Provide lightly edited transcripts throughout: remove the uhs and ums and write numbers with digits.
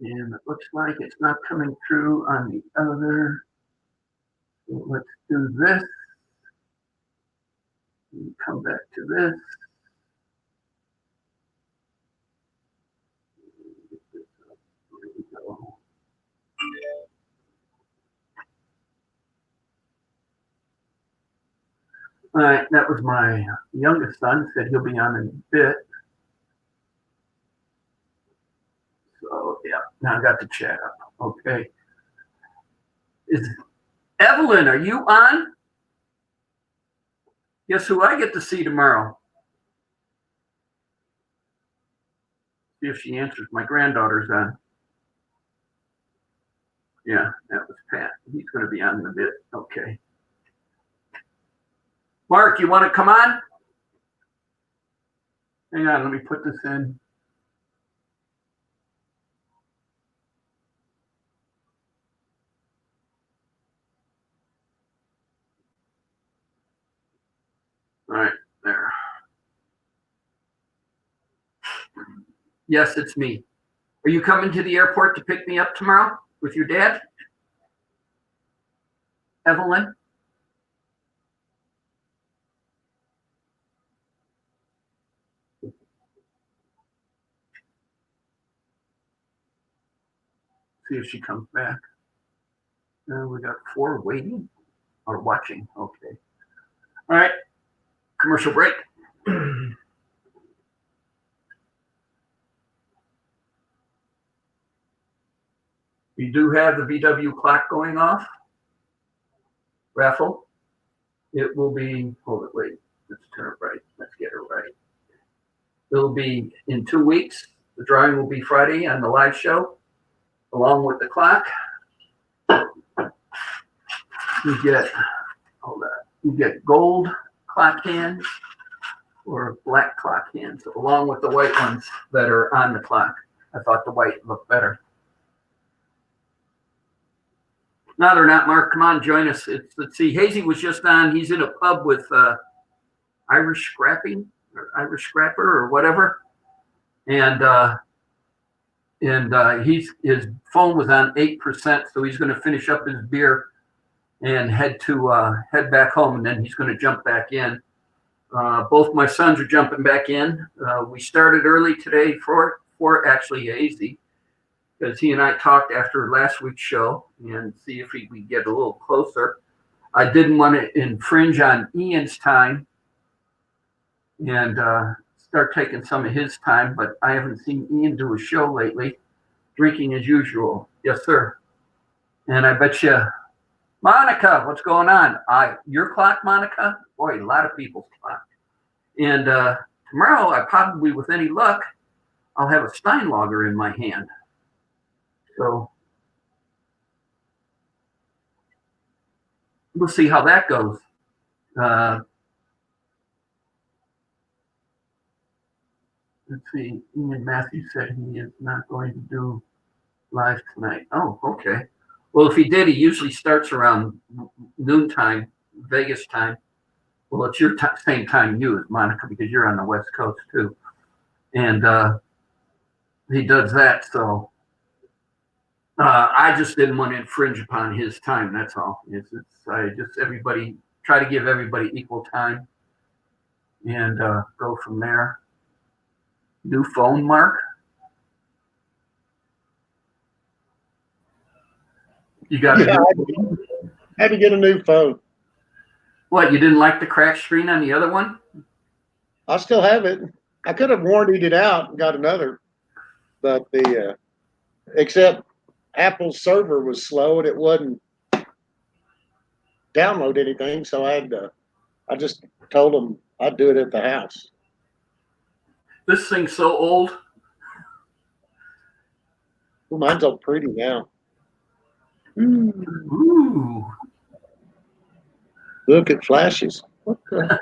And it looks like it's not coming through on the other. So let's do this. And come back to this. There we go. All right, that was my youngest son. Said he'll be on in a bit. So yeah, now I got the chat up. Okay. Is Evelyn, are you on? Guess who I get to see tomorrow? See if she answers. My granddaughter's on. Yeah, that was Pat. He's going to be on in a bit. Okay. Mark, you want to come on? Hang on, let me put this in. All right, there. Yes, it's me. Are you coming to the airport to pick me up tomorrow with your dad? Evelyn? See if she comes back. We got 4 waiting or watching. Okay. All right. Commercial break. We do have the VW clock going off. Raffle. It will be, hold it, wait. Let's turn it right. Let's get it right. It'll be in 2 weeks. The drawing will be Friday on the live show, along with the clock. You get, hold on, you get gold clock hands or black clock hands, along with the white ones that are on the clock. I thought the white looked better. No, they're not, Mark. Come on, join us. Let's see. Hazy was just on. He's in a pub with Irish Scrapping or Irish Scrapper or whatever, and his phone was on 8%, so he's going to finish up his beer and head back home, and then he's going to jump back in. Both my sons are jumping back in. We started early today for actually Hazy, because he and I talked after last week's show and see if we get a little closer. I didn't want to infringe on Ian's time and start taking some of his time, but I haven't seen Ian do a show lately. Drinking as usual. Yes, sir. And I bet you, Monica, what's going on? Your clock, Monica? Boy, a lot of people's clock. And tomorrow, I probably, with any luck, I'll have a Steinlager in my hand. So we'll see how that goes. Let's see. Ian Matthews said he is not going to do live tonight. Oh, okay. Well, if he did, he usually starts around noontime, Vegas time. Well, it's your same time you as Monica, because you're on the West Coast too. And he does that, so I just didn't want to infringe upon his time. That's all. Everybody try to give everybody equal time, and go from there. New phone, Mark. You got I had to get a new phone. What? You didn't like the cracked screen on the other one? I still have it. I could have warrantied it out and got another, but except Apple's server was slow and it wouldn't download anything, so I just told them I'd do it at the house. This thing's so old. Well, mine's all pretty now. Ooh. Look, it flashes. What the?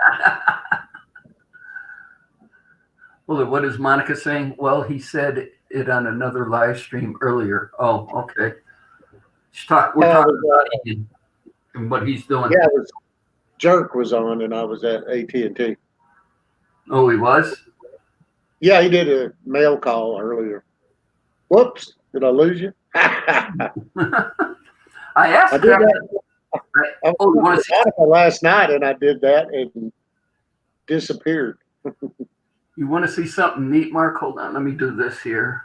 Well, what is Monica saying? Well, he said it on another live stream earlier. Oh, okay. We're talking about Ian and what he's doing. Yeah, Jerk was on, and I was at AT&T. Oh, he was? Yeah, he did a mail call earlier. Whoops. Did I lose you? I asked I did Kevin. that. I Oh, you want was to see? Monica last night, and I did that and disappeared. You want to see something neat, Mark? Hold on. Let me do this here.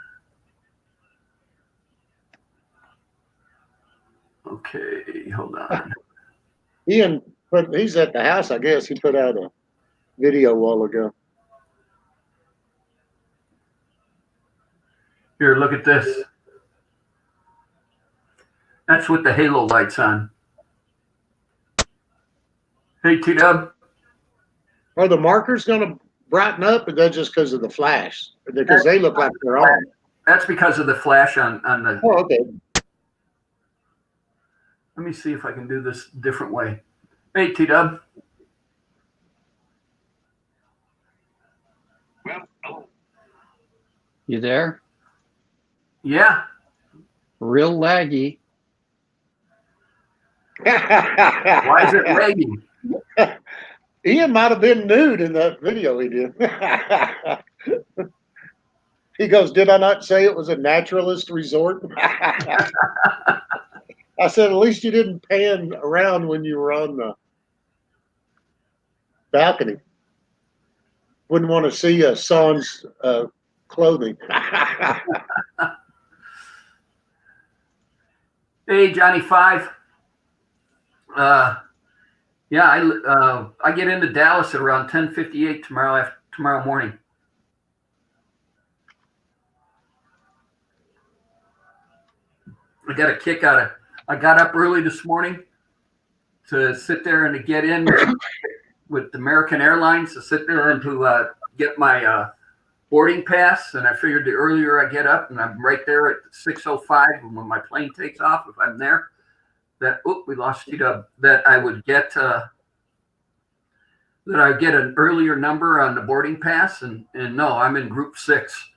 Okay, hold on. He's at the house, I guess. He put out a video a while ago. Here, look at this. That's with the halo lights on. Hey, T-Dub. Are the markers going to brighten up, or that just because of the flash? Because they look like they're on. That's because of the flash on the. Oh, okay. Let me see if I can do this a different way. Hey, T-Dub. You there? Yeah. Real laggy. Why is it lagging? Ian might have been nude in that video he did. He goes, "Did I not say it was a naturalist resort?" I said, "At least you didn't pan around when you were on the balcony. Wouldn't want to see Son's clothing." Hey, Johnny Five. Yeah, I get into Dallas at around 10:58 tomorrow morning. I got a kick out of. I got up early this morning to sit there and to get in with American Airlines, to sit there and to get my boarding pass. And I figured the earlier I get up, and I'm right there at 6:05 when my plane takes off, if I'm there, we lost T-Dub, that I would get that I get an earlier number on the boarding pass, and no, I'm in group 6.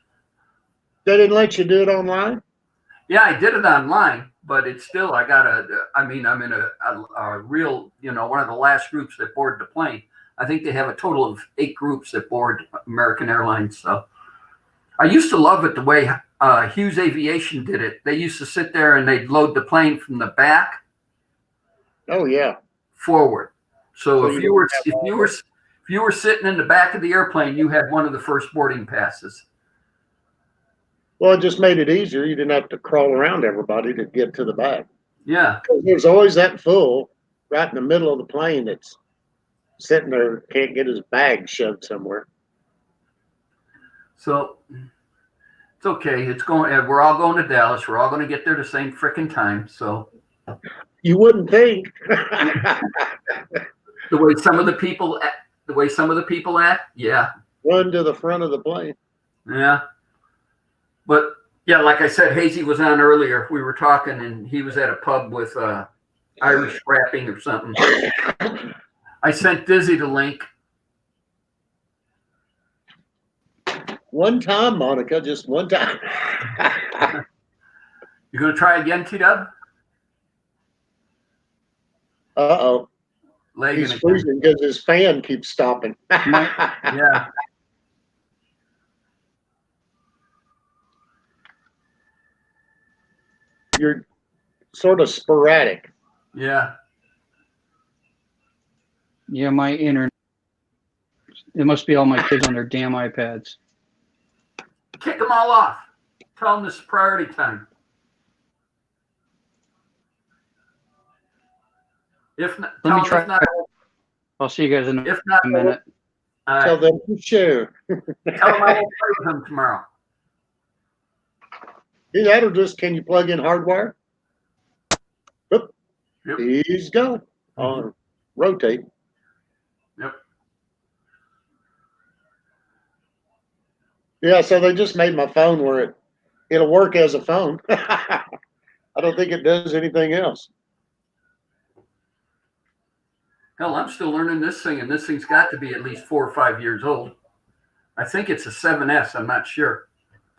They didn't let you do it online? Yeah, I did it online, but it's still, I'm in a real, one of the last groups that board the plane. I think they have a total of 8 groups that board American Airlines. So I used to love it the way Hughes Aviation did it. They used to sit there and they'd load the plane from the back. Oh yeah. Forward. So if you were sitting in the back of the airplane, you had one of the first boarding passes. Well, it just made it easier. You didn't have to crawl around everybody to get to the back. Yeah. There's always that fool right in the middle of the plane that's sitting there, can't get his bag shoved somewhere. So it's okay. We're all going to Dallas. We're all going to get there the same frickin' time. So you wouldn't think. the way some of the people act, yeah. Run to the front of the plane. Yeah. But yeah, like I said, Hazy was on earlier. We were talking, and he was at a pub with Irish rapping or something. I sent Dizzy the link. One time, Monica, just one time. You gonna try again, T-Dub? Uh-oh. Lagging He's freezing because his fan keeps stopping. Yeah. You're sort of sporadic. Yeah. Yeah, my internet. It must be all my kids on their damn iPads. Kick them all off. Tell them this is priority time. If not, Let me try. I'll see you guys in if not, a minute. Tell them to share. Tell them I won't play with them tomorrow. That'll just, can you plug in hardwire? Oop. Yep. He's gone. On rotate. Yep. Yeah, so they just made my phone where it'll work as a phone. I don't think it does anything else. Hell, I'm still learning this thing, and this thing's got to be at least 4 or 5 years old. I think it's a 7S. I'm not sure.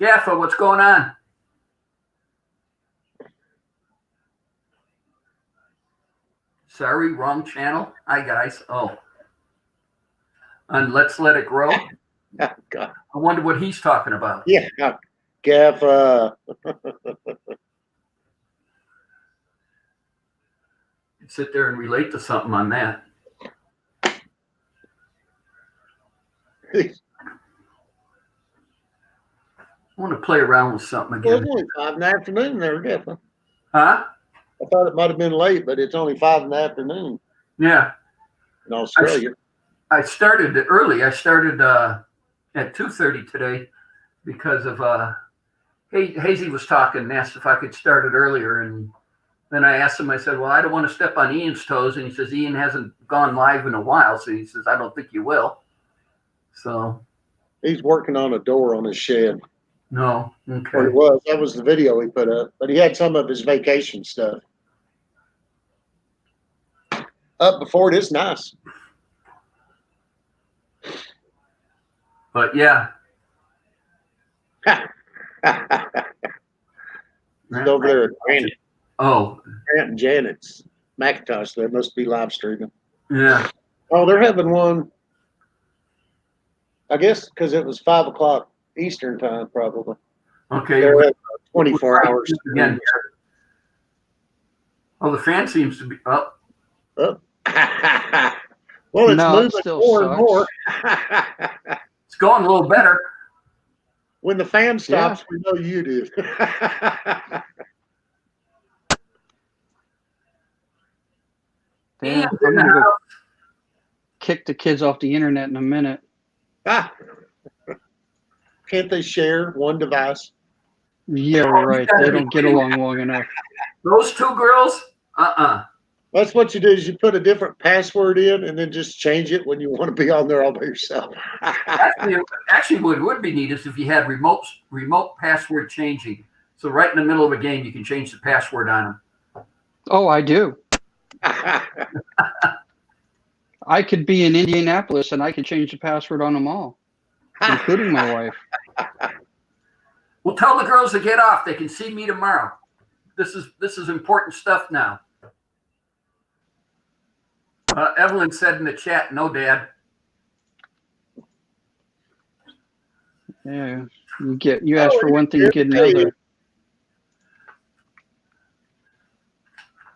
Gaffa, what's going on? Sorry, wrong channel. Hi, guys. Oh. And Let's Let It Grow. Oh, God. I wonder what he's talking about. Yeah, Gaff. could sit there and relate to something on that. I want to play around with something Well, again. it's only 5 in the afternoon there, Jeff. Huh? I thought it might have been late, but it's only 5 in the afternoon Yeah. in Australia. I started early. I started at 2:30 today because of Hazy was talking and asked if I could start it earlier. And then I asked him, I said, well, I don't want to step on Ian's toes. And he says, Ian hasn't gone live in a while. So he says, I don't think you will. So. He's working on a door on his shed. No. Or Okay. it was. That was the video he put up. But he had some of his vacation stuff up before it. Is nice. But yeah. He's over there at Grant Oh, and Janet's Macintosh. They must be live streaming. yeah. Oh, they're having one. I guess because it was 5 o'clock Eastern time, probably. Okay. They're at 24 hours. Again. Oh, the fan seems to be up. Well, it's No, it moving still more and more. It's going a little better. When the fan stops, we know you do. Yeah, I'm gonna go kick the kids off the internet in a minute. Can't they share one device? Yeah, right. They don't get along long enough. Those two girls? That's what you do is you put a different password in and then just change it when you want to be on there all by yourself. Actually, what would be neat is if you had remote password changing. So right in the middle of a game, you can change the password on them. Oh, I do. I could be in Indianapolis and I could change the password on them all, including my wife. Well, tell the girls to get off. They can see me tomorrow. This is important stuff now. Evelyn said in the chat, no, Dad. Yeah, you ask for one thing, you get another.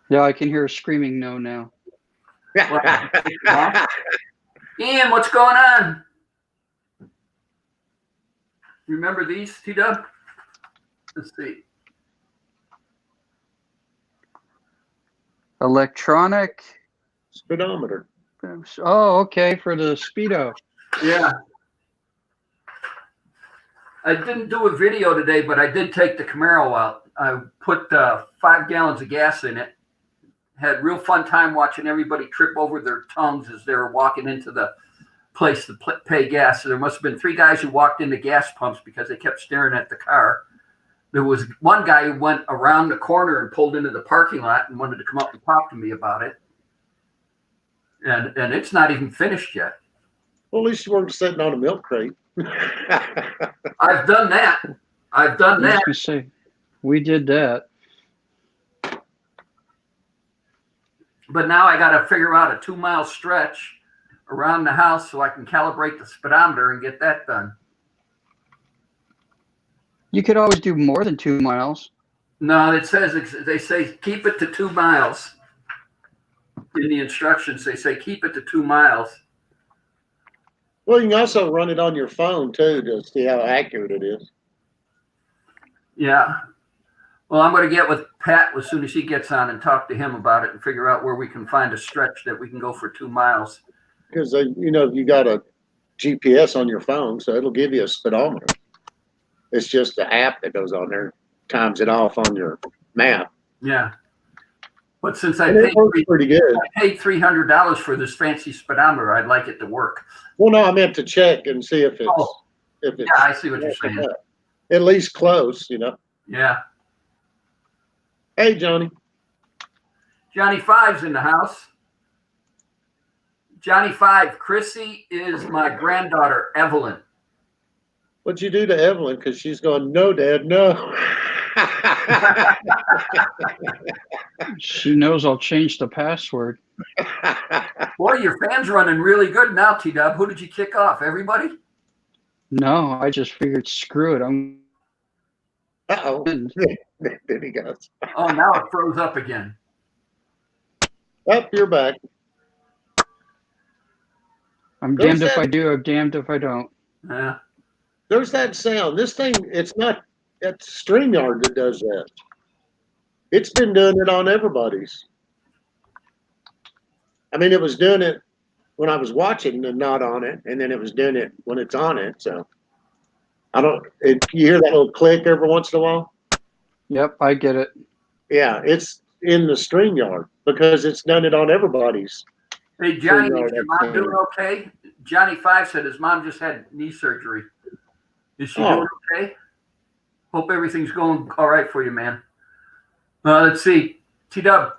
Yeah, I can hear a screaming no now. Ian, what's going on? Remember these, T-Dub? Let's see. Electronic. Speedometer. Oh, okay, for the Speedo. Yeah. I didn't do a video today, but I did take the Camaro out. I put 5 gallons of gas in it. Had real fun time watching everybody trip over their tongues as they were walking into the place to pay gas. So there must have been 3 guys who walked into gas pumps because they kept staring at the car. There was one guy who went around the corner and pulled into the parking lot and wanted to come up and talk to me about it. And it's not even finished yet. Well, at least you weren't sitting on a milk crate. I've done that. I've done I was that. gonna say, we did that. But now I got to figure out a 2-mile stretch around the house so I can calibrate the speedometer and get that done. You could always do more than 2 miles. No, it says, they say keep it to 2 miles. In the instructions, they say keep it to 2 miles. Well, you can also run it on your phone too to see how accurate it is. Yeah. Well, I'm going to get with Pat as soon as he gets on and talk to him about it and figure out where we can find a stretch that we can go for 2 miles. Because you got a GPS on your phone, so it'll give you a speedometer. It's just the app that goes on there, times it off on your map. Yeah. But since I And it works pretty good. paid $300 for this fancy speedometer, I'd like it to work. Well, no, I meant to check and see if it's Yeah, I see what you're saying. at least close, Yeah. Hey, Johnny. Johnny Five's in the house. Johnny Five, Chrissy is my granddaughter, Evelyn. What'd you do to Evelyn? Because she's going, no, Dad, no. She knows I'll change the password. Boy, your fan's running really good now, T-Dub. Who did you kick off? Everybody? No, I just figured, screw it. I'm Uh-oh. There he goes. Oh, now it froze up again. Up, you're back. I'm There's damned if that- I do, I'm damned if I don't. Yeah. There's that sound. This thing, it's not, it's StreamYard that does that. It's been doing it on everybody's. I mean, it was doing it when I was watching and not on it, and then it was doing it when it's on it. So you hear that little click every once in a while? Yep, I get it. Yeah, it's in the StreamYard because it's done it on everybody's. Hey, Johnny, So, no, is your that's mom doing okay? Johnny 5 said his mom just had knee surgery. Is she Oh. doing okay? Hope everything's going all right for you, man. Let's see. T-Dub,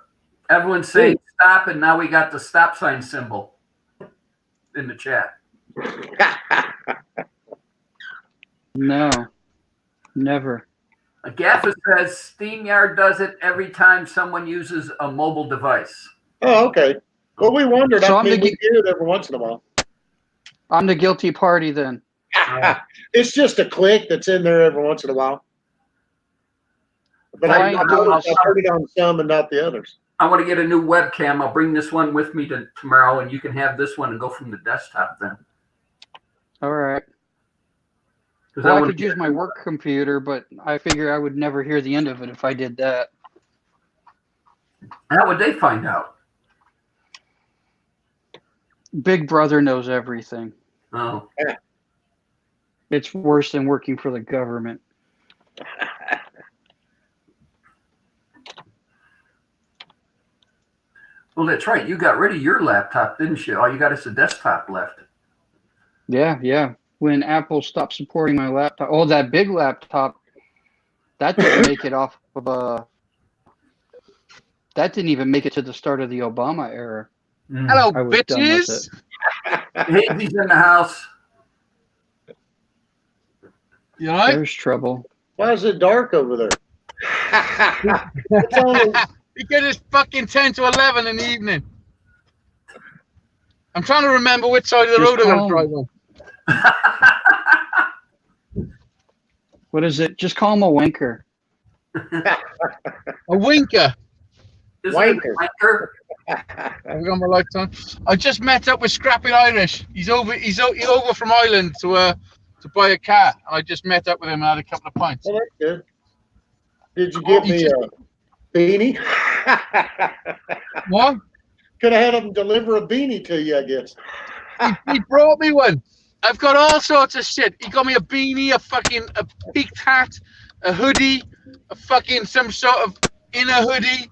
everyone's saying stop, and now we got the stop sign symbol in the chat. No, never. Gaffa says SteamYard does it every time someone uses a mobile device. Oh, okay. Well, we wondered. So I I'm mean, the we do it every once in a while. I'm the guilty party then. It's just a click that's in there every once in a while. But I Fine. noticed I heard it on some and not the others. I want to get a new webcam. I'll bring this one with me tomorrow, and you can have this one and go from the desktop then. All right. 'Cause Well, I wanna could use get- my work computer, but I figure I would never hear the end of it if I did that. How would they find out? Big Brother knows everything. Oh, It's worse than working for the government. well, that's right. You got rid of your laptop, didn't you? All you got is a desktop left. Yeah. When Apple stopped supporting my laptop, that big laptop, that didn't make it off of a. That didn't even make it to the start of the Obama era. Hello, I was done with bitches. Hey, he's in the house. You all right? There's trouble. Why is it dark over there? It's only- Because it's fucking 10 to 11 in the evening. I'm trying to remember which side of the Just road I'm going calm. to drive on. What is it? Just call him a wanker. A winker. Isn't it Wanker. Wanker? I've got my lights on. I just met up with Scrappy Irish. He's over from Ireland to buy a car. I just met up with him and had a couple of pints. Well, that's good. Did you get me a beanie? What? Could have had them deliver a beanie to you, I guess. He brought me one. I've got all sorts of shit. He got me a beanie, a peaked hat, a hoodie, a fucking some sort of inner hoodie,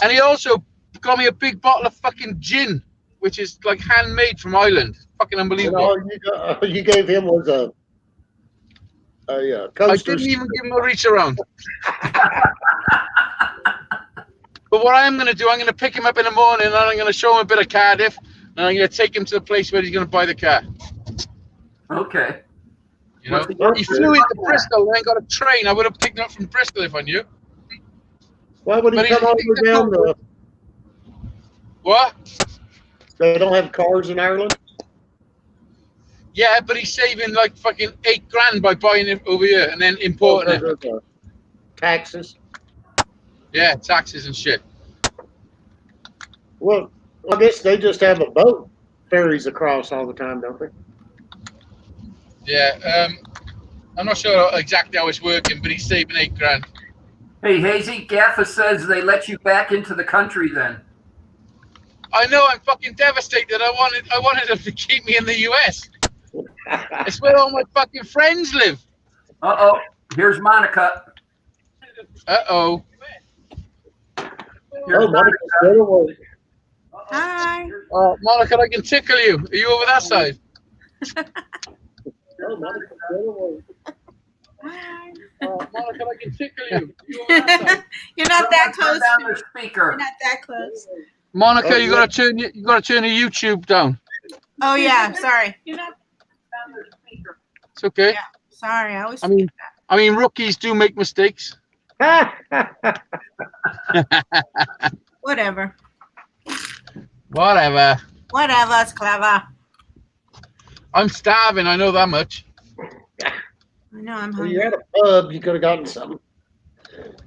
and he also got me a big bottle of fucking gin, which is like handmade from Ireland. Fucking And unbelievable. all you gave him was a I coaster. didn't even give him a reach around. But what I am going to do, I'm going to pick him up in the morning and I'm going to show him a bit of Cardiff and I'm going to take him to the place where he's going to buy the car. Okay. You know, What's the- he flew into Bristol and then got a train. I would have picked him up from Bristol if I knew. Why would he But come he's- over down the? What? They don't have cars in Ireland. Yeah, but he's saving like fucking $8,000 by buying it over here and then importing it. Because of taxes. Yeah, taxes and shit. Well, I guess they just have a boat ferries across all the time, don't they? Yeah, I'm not sure exactly how it's working, but he's saving $8,000. Hey, Hazy, Gaffa says they let you back into the country then. I know, I'm fucking devastated. I wanted them to keep me in the US. It's where all my fucking friends live. Uh-oh. Here's Monica. Uh-oh. Here's Oh, Monica's still awake. Hi. Monica, I can tickle you. Are you over that side? Oh, Monica's still awake. Hi. Monica, I can tickle you. Are you over that side? You're not that Someone close. turn down the speaker. You're not that close. Monica, Oh, you gotta turn the YouTube down. Oh yeah, sorry. You're not down the speaker. It's okay. Yeah. Sorry, I always. I mean, rookies do make mistakes. Whatever. Whatever. Whatever. It's clever. I'm starving. I know that much. I know I'm Well, hungry. you're at a pub. You could have gotten something.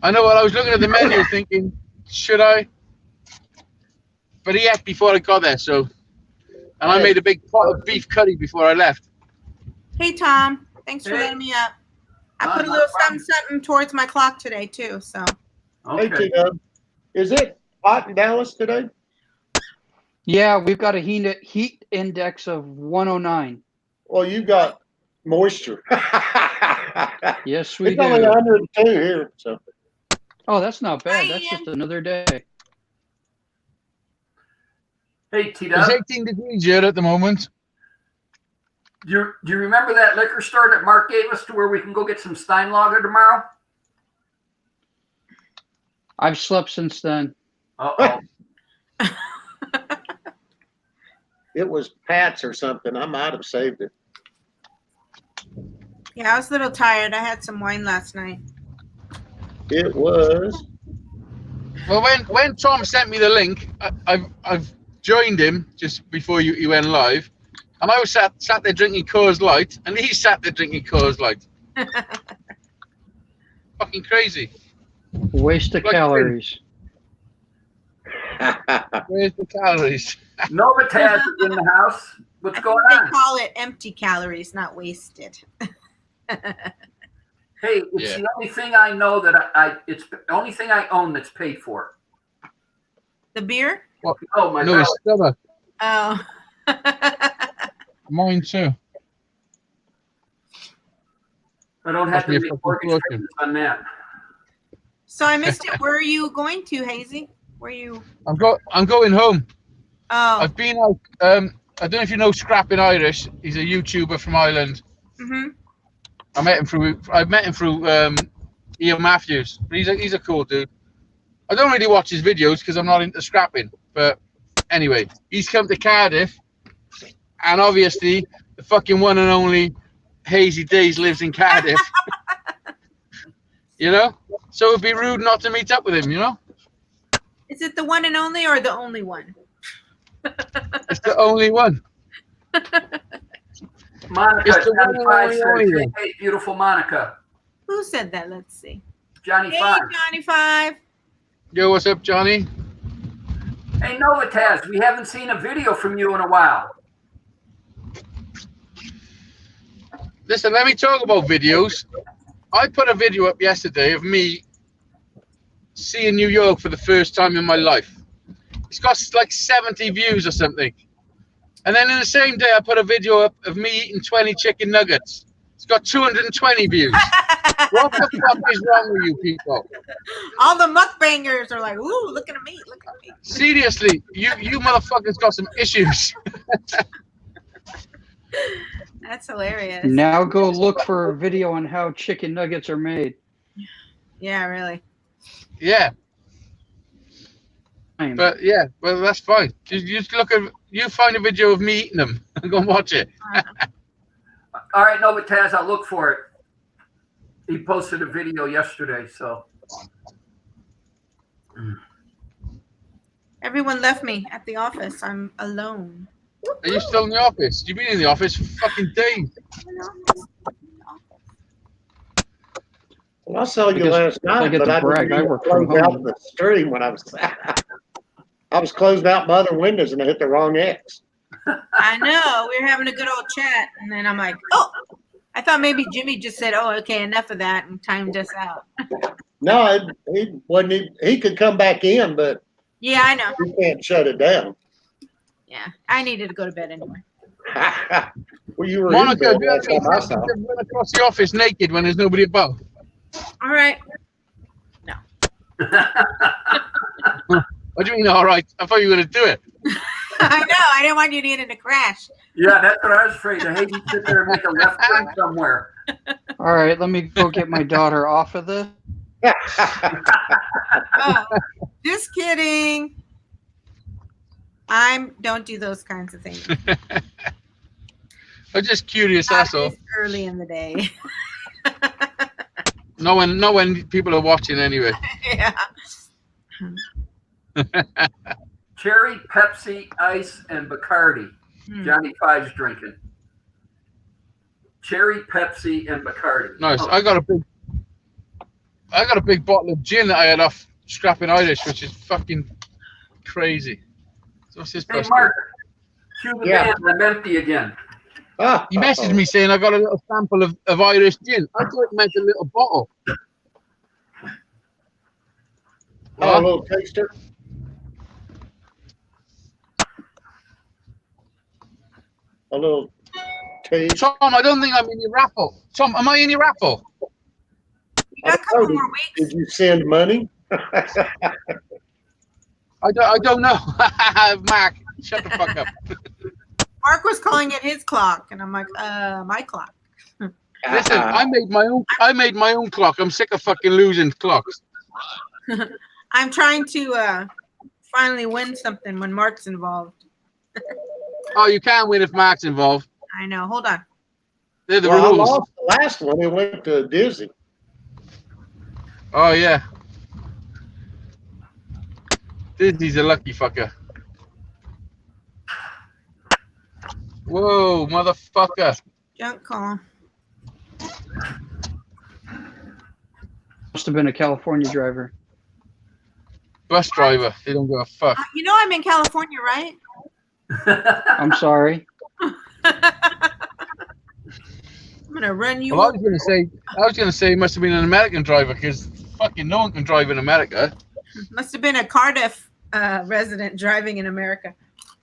I know. What I was looking at the menu, thinking, should I? but he ate before I got there. So, and I made a big pot of beef curry before I left. Hey, Tom. Thanks for Hey. letting me up. I No, put a no little problem. something towards my clock today, too. So, Hey, Okay. T-Dub, is it hot in Dallas today? Yeah, we've got a heat index of 109. Well, you got moisture. Yes, we It's only do. 102 here, so. Oh, that's not bad. That's Hi, just another day. Hey, It's T-Dub, 18 degrees here at the moment. do you remember that liquor store that Mark gave us to where we can go get some Steinlager tomorrow? I've slept since then. Uh-oh. It was Pat's or something. I might have saved it. yeah, I was a little tired. I had some wine last night. It was. Well, when Tom sent me the link, I've joined him just before you went live, and I was sat there drinking Coors Light, and he sat there drinking Coors Light. Fucking crazy. Waste of Like- calories. Where's the calories? Novataz is in the house. What's I think going they on? call it empty calories, not wasted. Hey, it's Yeah. the only thing I know that it's the only thing I own that's paid for. The beer? Oh my No, God. his stomach. Oh. Mine too. I don't have Must to be a make fucking mortgage fortune. payments on that. So I missed it. Where are you going to, Hazy? Where are you? I'm going home. Oh. I've been out. I don't know if you know Scrapping Irish. He's a YouTuber from Ireland. Mm-hmm. I met him through Ian Matthews. But he's a cool dude. I don't really watch his videos because I'm not into scrapping. But anyway, he's come to Cardiff, and obviously the fucking one and only Hazy Days lives in Cardiff. You know, so it'd be rude not to meet up with him. You know, Is it the one and only or the only one? it's the only one. Monica, It's the Johnny one Five and says, only hey, one. hey, beautiful Monica. Who said that? Let's see. Johnny Hey, Five. Johnny Five. Yo, what's up, Johnny? Hey, Novataz, we haven't seen a video from you in a while. Listen, let me talk about videos. I put a video up yesterday of me seeing New York for the first time in my life. It's got like 70 views or something. And then in the same day, I put a video up of me eating 20 chicken nuggets. It's got 220 views. What the fuck is wrong with you people? All the mukbangers are like, ooh, look at me, look at me. Seriously, you motherfuckers got some issues. That's hilarious. Now go look for a video on how chicken nuggets are made. Yeah, really. Yeah, Fine. but yeah, well, that's fine. You just you find a video of me eating them and go and watch it. All right, Novataz, I'll look for it. He posted a video yesterday, so. Everyone left me at the office. I'm alone. Are you still in the office? You've been in the office for fucking days. Well, I saw you Because last I night, get but to I brag, didn't I even work from close out home. the stream when I was. I was closing out my other windows and I hit the wrong X. I know. We were having a good old chat, and then I'm like, oh, I thought maybe Jimmy just said, oh, okay, enough of that, and timed us out. No, he wasn't. He could come back in, but Yeah, I know. he can't shut it down. Yeah, I needed to go to bed anyway. Well, you were Monica, in have bed you last ever time I saw. run across the office naked when there's nobody about? All right. What do you mean, all right? I thought you were going to do it. I know. I didn't want you to get in a crash. Yeah, that's what I was afraid of. Hey, you sit there and make a left turn somewhere. All right, let me go get my daughter off of this. Oh, just kidding. Don't do those kinds of things. I'm just curious, that's all. It's early in the day. No when people are watching anyway. Yeah. Cherry, Pepsi, Ice, and Bacardi. Hmm. Johnny Five's drinking. Cherry, Pepsi, and Bacardi. Nice. Oh, I got a big bottle of gin that I had off Scrapping Irish, which is fucking crazy. What's his Hey, postcode? Mark, cue the Yeah. band. I'm empty again. He messaged me saying I got a little sample of Irish gin. I thought he meant a little bottle. Oh, a What? little taster. A little taste. Tom, I don't think I'm in your raffle. Tom, am I in your raffle? You got a couple more Did weeks. you send money? I don't know. Mark, shut the fuck up. Mark was calling it his clock, and I'm like, my clock. Listen, I made my own clock. I'm sick of fucking losing clocks. I'm trying to finally win something when Mark's involved. Oh, you can win if Mark's involved. I know. Hold on. They're the Well, I rules. lost the last one. It went to Disney. Oh yeah. Disney's a lucky fucker. Whoa, motherfucker. Junk call. Must have been a California driver. Bus driver. They don't give a fuck. You know I'm in California, right? I'm sorry. I'm gonna run you. Well, I was gonna say it must have been an American driver because fucking no one can drive in America. Must have been a Cardiff resident driving in America.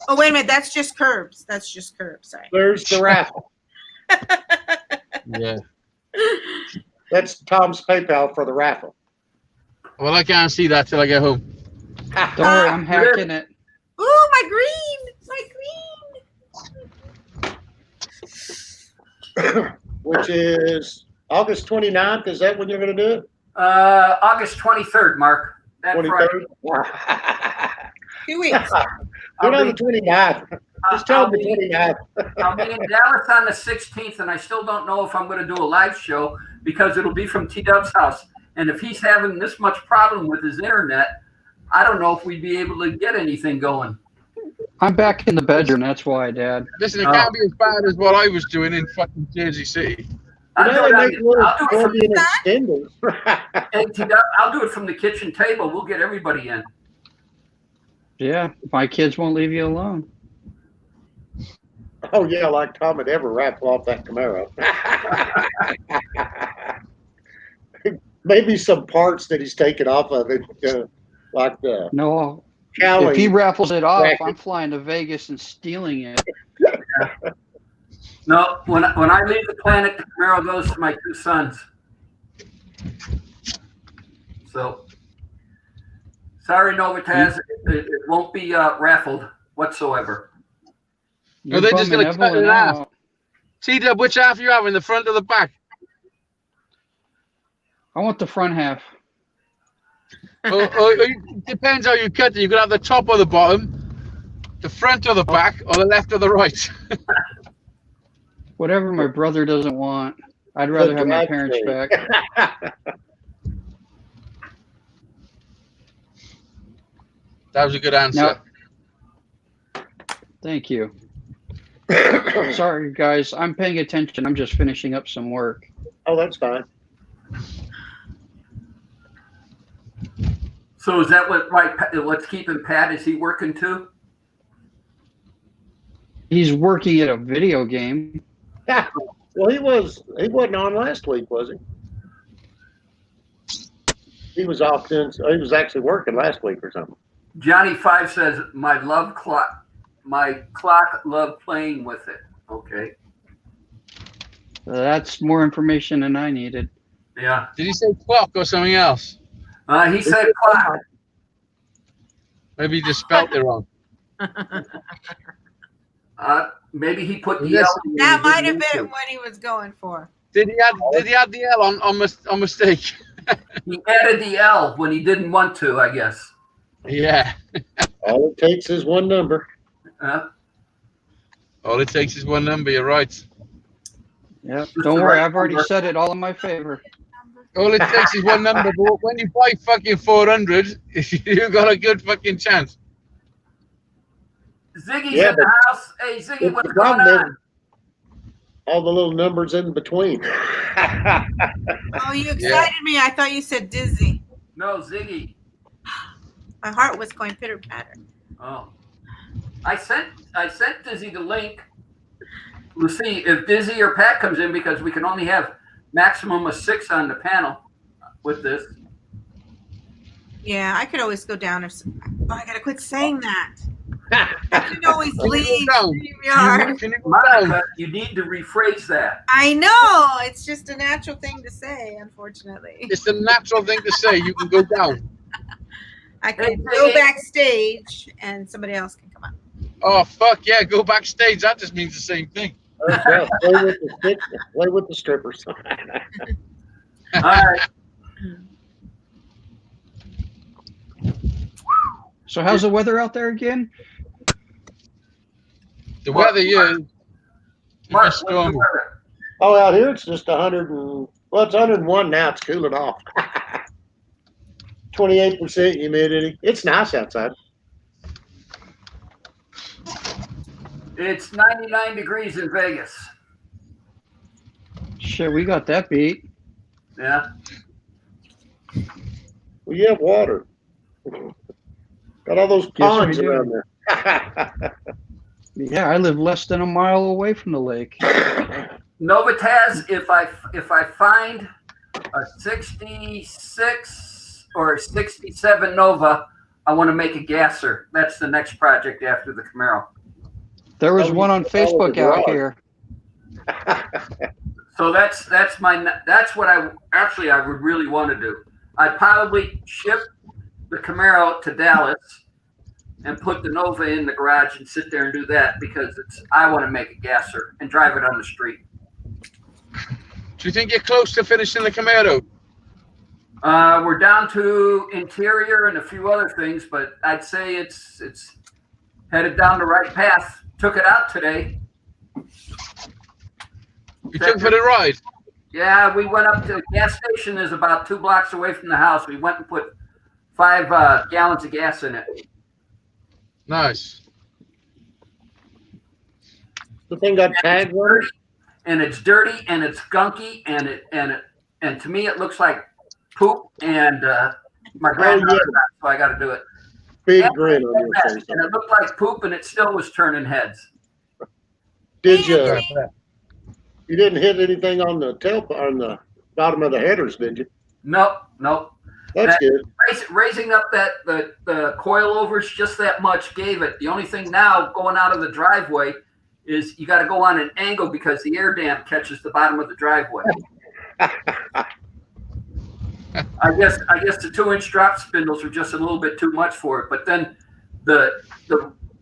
Oh, wait a minute. That's just curbs. That's just curbs. Sorry. There's the raffle. Yeah. That's Tom's PayPal for the raffle. Well, I can't see that till I get home. Don't worry, I'm hacking it. Ooh, my green. My green. Which is August 29th. Is that when you're going to do it? August 23rd, Mark. That Friday. 23rd? 2 weeks. Good on the 29th. Just tell them the 29th. I'll be in Dallas on the 16th, and I still don't know if I'm going to do a live show because it'll be from T-Dub's house. And if he's having this much problem with his internet, I don't know if we'd be able to get anything going. I'm back in the bedroom. That's why, Dad. Listen, it can't be as bad as what I was doing in fucking Jersey City. I'll do They make little it from accordion extenders. hey, T-Dub, I'll do it from the kitchen table. We'll get everybody in. Yeah, my kids won't leave you alone. Oh, yeah, like Tom would ever raffle off that Camaro. Maybe some parts that he's taken off of it, like the No, cowling. if he raffles it off, bracket. I'm flying to Vegas and stealing it. No, when I leave the planet, the Camaro goes to my two sons. So, sorry, Novotaz, it won't be raffled whatsoever. You're they're just bumming gonna cut Evelyn it off. out. T-Dub, which half you have in the front or the back? I want the front half. It depends how you cut it. You can have the top or the bottom, the front or the back, or the left or the right. Whatever my brother doesn't want. I'd rather have my drag parents straight. back. That was a good answer. Thank you. Sorry, guys. I'm paying attention. I'm just finishing up some work. Oh, that's fine. So is that what's keeping Pat? Is he working too? He's working at a video game. Well, he wasn't on last week, was he? He was off then. He was actually working last week or something. Johnny Five says my clock loved playing with it. Okay. That's more information than I needed. Yeah. Did he say clock or something else? He said clock. Maybe he just spelled it wrong. Maybe he put the Yes. L. in That the might have been YouTube. what he was going for. Did he add the L on mistake? He added the L when he didn't want to, I guess. Yeah. All it takes is one number. All it takes is one number. You're right. Yep. Don't worry. I've already said it all in my favor. All it takes is one number. But when you buy fucking 400, you got a good fucking chance. Ziggy's Yeah, in the but house. Hey, Ziggy, The what's going problem is on? all the little numbers in between. Oh, you excited me. I thought you said dizzy. No, Ziggy. My heart was going pitter patter. Oh. I sent Dizzy the link. We'll see if Dizzy or Pat comes in because we can only have maximum of 6 on the panel with this. Yeah, I could always go down if. Oh, I gotta quit saying that. I could always leave down? StreamYard. Can you go down? Monica, you need to rephrase that. I know it's just a natural thing to say. Unfortunately, It's the natural thing to say. You can go down. I can go backstage and somebody else can come up. Oh fuck yeah, go backstage. That just means the same thing. Yeah, play with the strippers. All right. So how's the weather out there again? The weather, yeah. Mark, It's what's the stormy. weather? Oh, out here it's just 101 now. It's cooling off. 28% humidity. It's nice outside. It's 99 degrees in Vegas. Shit, we got that beat. Yeah. Well, you have water. Got all those Yes, ponds we do. around there. Yeah, I live less than a mile away from the lake. Novataz, if I find a 66 or a 67 Nova, I want to make a gasser. That's the next project after the Camaro. There was Oh, one on you can follow Facebook the out garage. here. So that's what I would really want to do. I'd probably ship the Camaro to Dallas and put the Nova in the garage and sit there and do that because I want to make a gasser and drive it on the street. Do you think you're close to finishing the Camaro? We're down to interior and a few other things, but I'd say it's headed down the right path. Took it out today. You took it for the ride? Yeah, we went up to the gas station is about 2 blocks away from the house. We went and put 5 gallons of gas in it. Nice. The thing got tagged on it. And it's dirty and it's gunky and to me it looks like poop and my granddaughter got it, so I got to do it. Big Yeah, grin on your face. And it looked like poop and it still was turning heads. Did you? You didn't hit anything on the bottom of the headers, did you? Nope. That's good. Raising up the coilovers just that much gave it. The only thing now going out of the driveway is you got to go on an angle because the air dam catches the bottom of the driveway. I guess the 2-inch drop spindles are just a little bit too much for it. But then the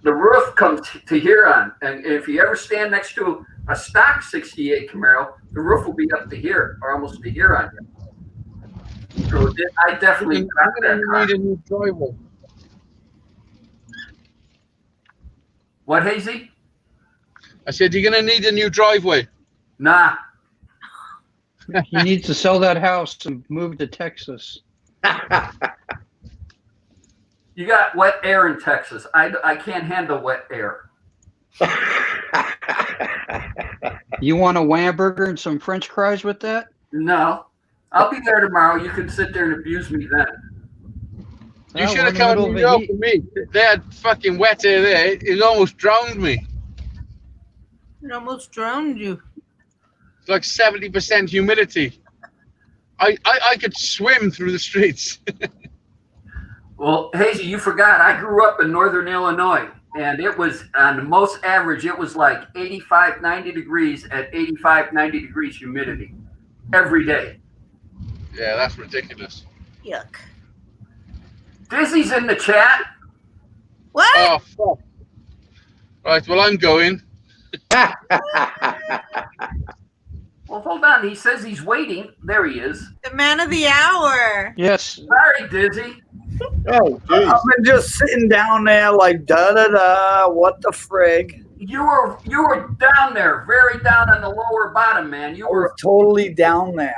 roof comes to here on, and if you ever stand next to a stock 68 Camaro, the roof will be up to here or almost to here on you. So I definitely You're got that going car. to need a new driveway. What, Hazy? I said, you're going to need a new driveway. Nah. He needs to sell that house and move to Texas. You got wet air in Texas. I can't handle wet air. You want a Whamburger and some French fries with that? No. I'll be there tomorrow. You can sit there and abuse me then. You Oh, should we're have in the come middle to of New the York heat. with me. They had fucking wet air there. It almost drowned me. It almost drowned you. It's like 70% humidity. I could swim through the streets. Well, Hazy, you forgot. I grew up in northern Illinois, and it was, on the most average, it was like 85, 90 degrees at 85, 90 degrees humidity every day. Yeah, that's ridiculous. Yuck. Dizzy's in the chat. What? Oh, fuck. Right, well, I'm going. Well, hold on. He says he's waiting. There he is. The man of the hour. Yes. Sorry, Dizzy. Oh, geez. I've been just sitting down there like da da da. What the frig? You were down there, very down on the lower bottom, man. You I was were totally down there.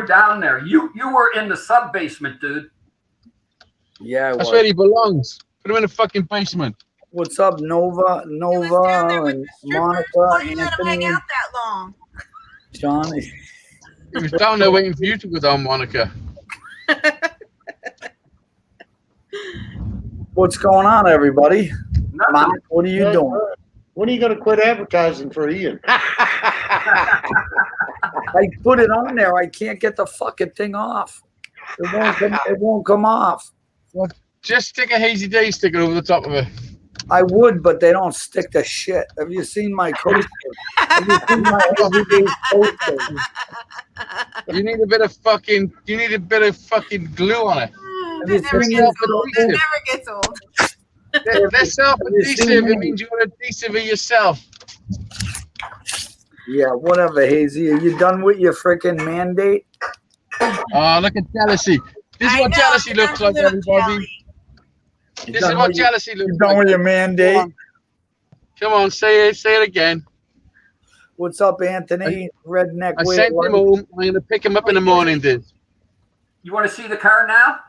down there. You were in the sub basement, dude. Yeah, I That's was. where he belongs. Put him in the fucking basement. What's up, Nova, He was down there with and the strippers. Monica, Oh, you let him hang Anthony, out that long. John? He was down there waiting for you to go down, Monica. What's going on, everybody? Mark, what are you doing? When are you going to quit advertising for Ian? I put it on there. I can't get the fucking thing off. It won't come off. Just stick a Hazy Day sticker over the top of it. I would, but they don't stick to shit. Have you seen my coaster? Have you seen my everyday coaster? You need a bit of fucking glue on it. Have you That never seen gets this? old. That never gets old. They're self-adhesive. It means you're adhesive it yourself. Yeah, whatever, Hazy. Are you done with your freaking mandate? Oh, look at jealousy. This is I what know, jealousy I'm looks a like, little everybody. jelly. This is what jealousy looks You done like. with your mandate? Come on, say it again. What's up, Anthony? Redneck. I way sent of him life. home. I'm gonna pick him up in the morning, dude. You want to see the car now?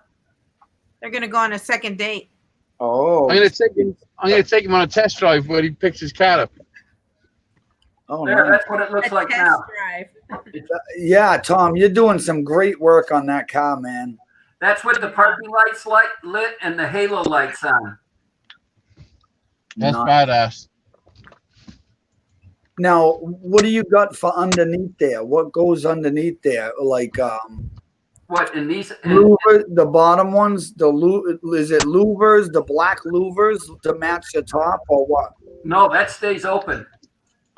They're gonna go on a second date. Oh, I'm gonna take him on a test drive where he picks his car up. oh, There, nice. that's what it looks A like test now. drive. Yeah, Tom, you're doing some great work on that car, man. That's with the parking lights lit and the halo lights on. That's Nice. badass. Now, what do you got for underneath there? What goes underneath there? Like What in these? louver, the bottom ones, is it louvers, the black louvers to match the top, or what? No, that stays open.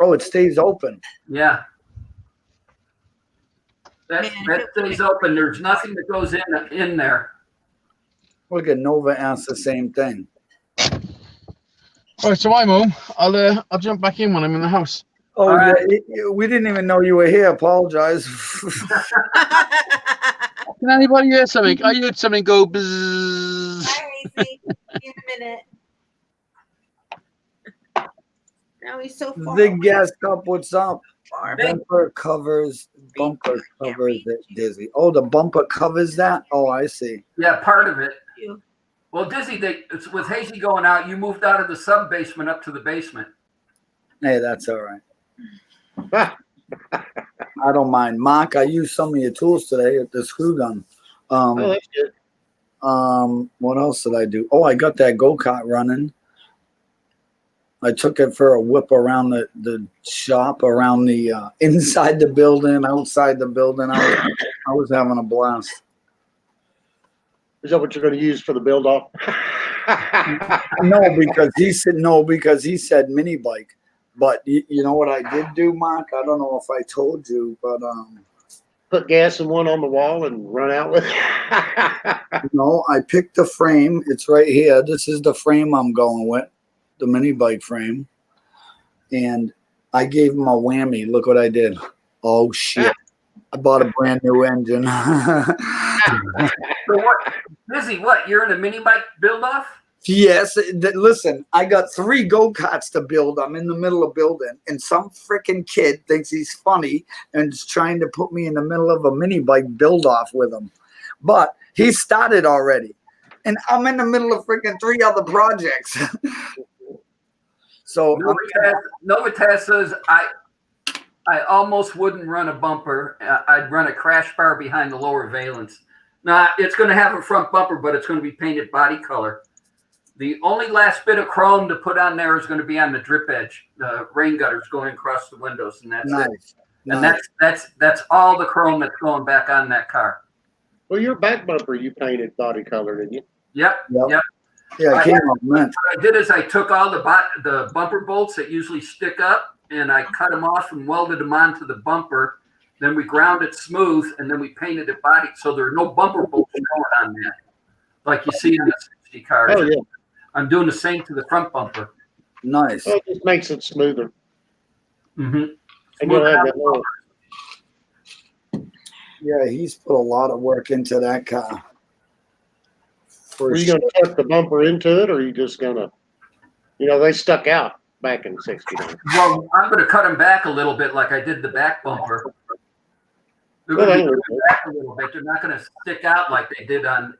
Oh, it stays open. Yeah. That Man, stays open. There's nothing that goes in there. Look at Nova asked the same thing. All right, so I'm home. I'll jump back in when I'm in the house. Oh, All right. yeah, we didn't even know you were here. Apologize. Can anybody hear something? I heard something go bzzz. Bye, Hazy. See you in a minute. Now he's so far. Zig away. Gas Cup, what's up? Big- Bumper covers it, Dizzy. Oh, the bumper covers that? Oh, I see. Yeah, part of it. You. Well, Dizzy, it's with Hazy going out, you moved out of the sub basement up to the basement. Hey, that's all right. I don't mind. Mark, I used some of your tools today at the screw gun. Oh, that's good. What else did I do? Oh, I got that go-kart running. I took it for a whip around the shop, around the inside the building, outside the building. I was having a blast. Is that what you're going to use for the build off? No, because he said mini bike. But you know what I did do, Mark? I don't know if I told you, but Put gas in one on the wall and run out with it. no, I picked the frame. It's right here. This is the frame I'm going with, the mini bike frame. And I gave him a whammy. Look what I did. Oh shit. I bought a brand new engine. So what, Dizzy, what, you're in a mini bike build off? Yes, listen, I got 3 go-karts to build. I'm in the middle of building, and some freaking kid thinks he's funny and is trying to put me in the middle of a mini bike build-off with him. But he started already, and I'm in the middle of freaking 3 other projects. So Novitas says, I almost wouldn't run a bumper. I'd run a crash bar behind the lower valence. Now, it's going to have a front bumper, but it's going to be painted body color. The only last bit of chrome to put on there is going to be on the drip edge, the rain gutters going across the windows, and that's it. nice. And that's all the chrome that's going back on that car. Well, your back bumper you painted body color, didn't you? Yep. Yeah, it came out mint. What I did is I took all the bumper bolts that usually stick up, and I cut them off and welded them onto the bumper. Then we ground it smooth, and then we painted it body, so there are no bumper bolts going on that, like you see in the 60 cars. Oh, yeah. I'm doing the same to the front bumper. Nice. Well, it just makes it smoother. Mm-hmm. And you'll have that little, Yeah, he's put a lot of work into that car. are you going to tuck the bumper into it, or are you just going to, they stuck out back in 69. Well, I'm going to cut them back a little bit, like I did the back bumper. They're going to be back a little bit. They're not going to stick out like they did on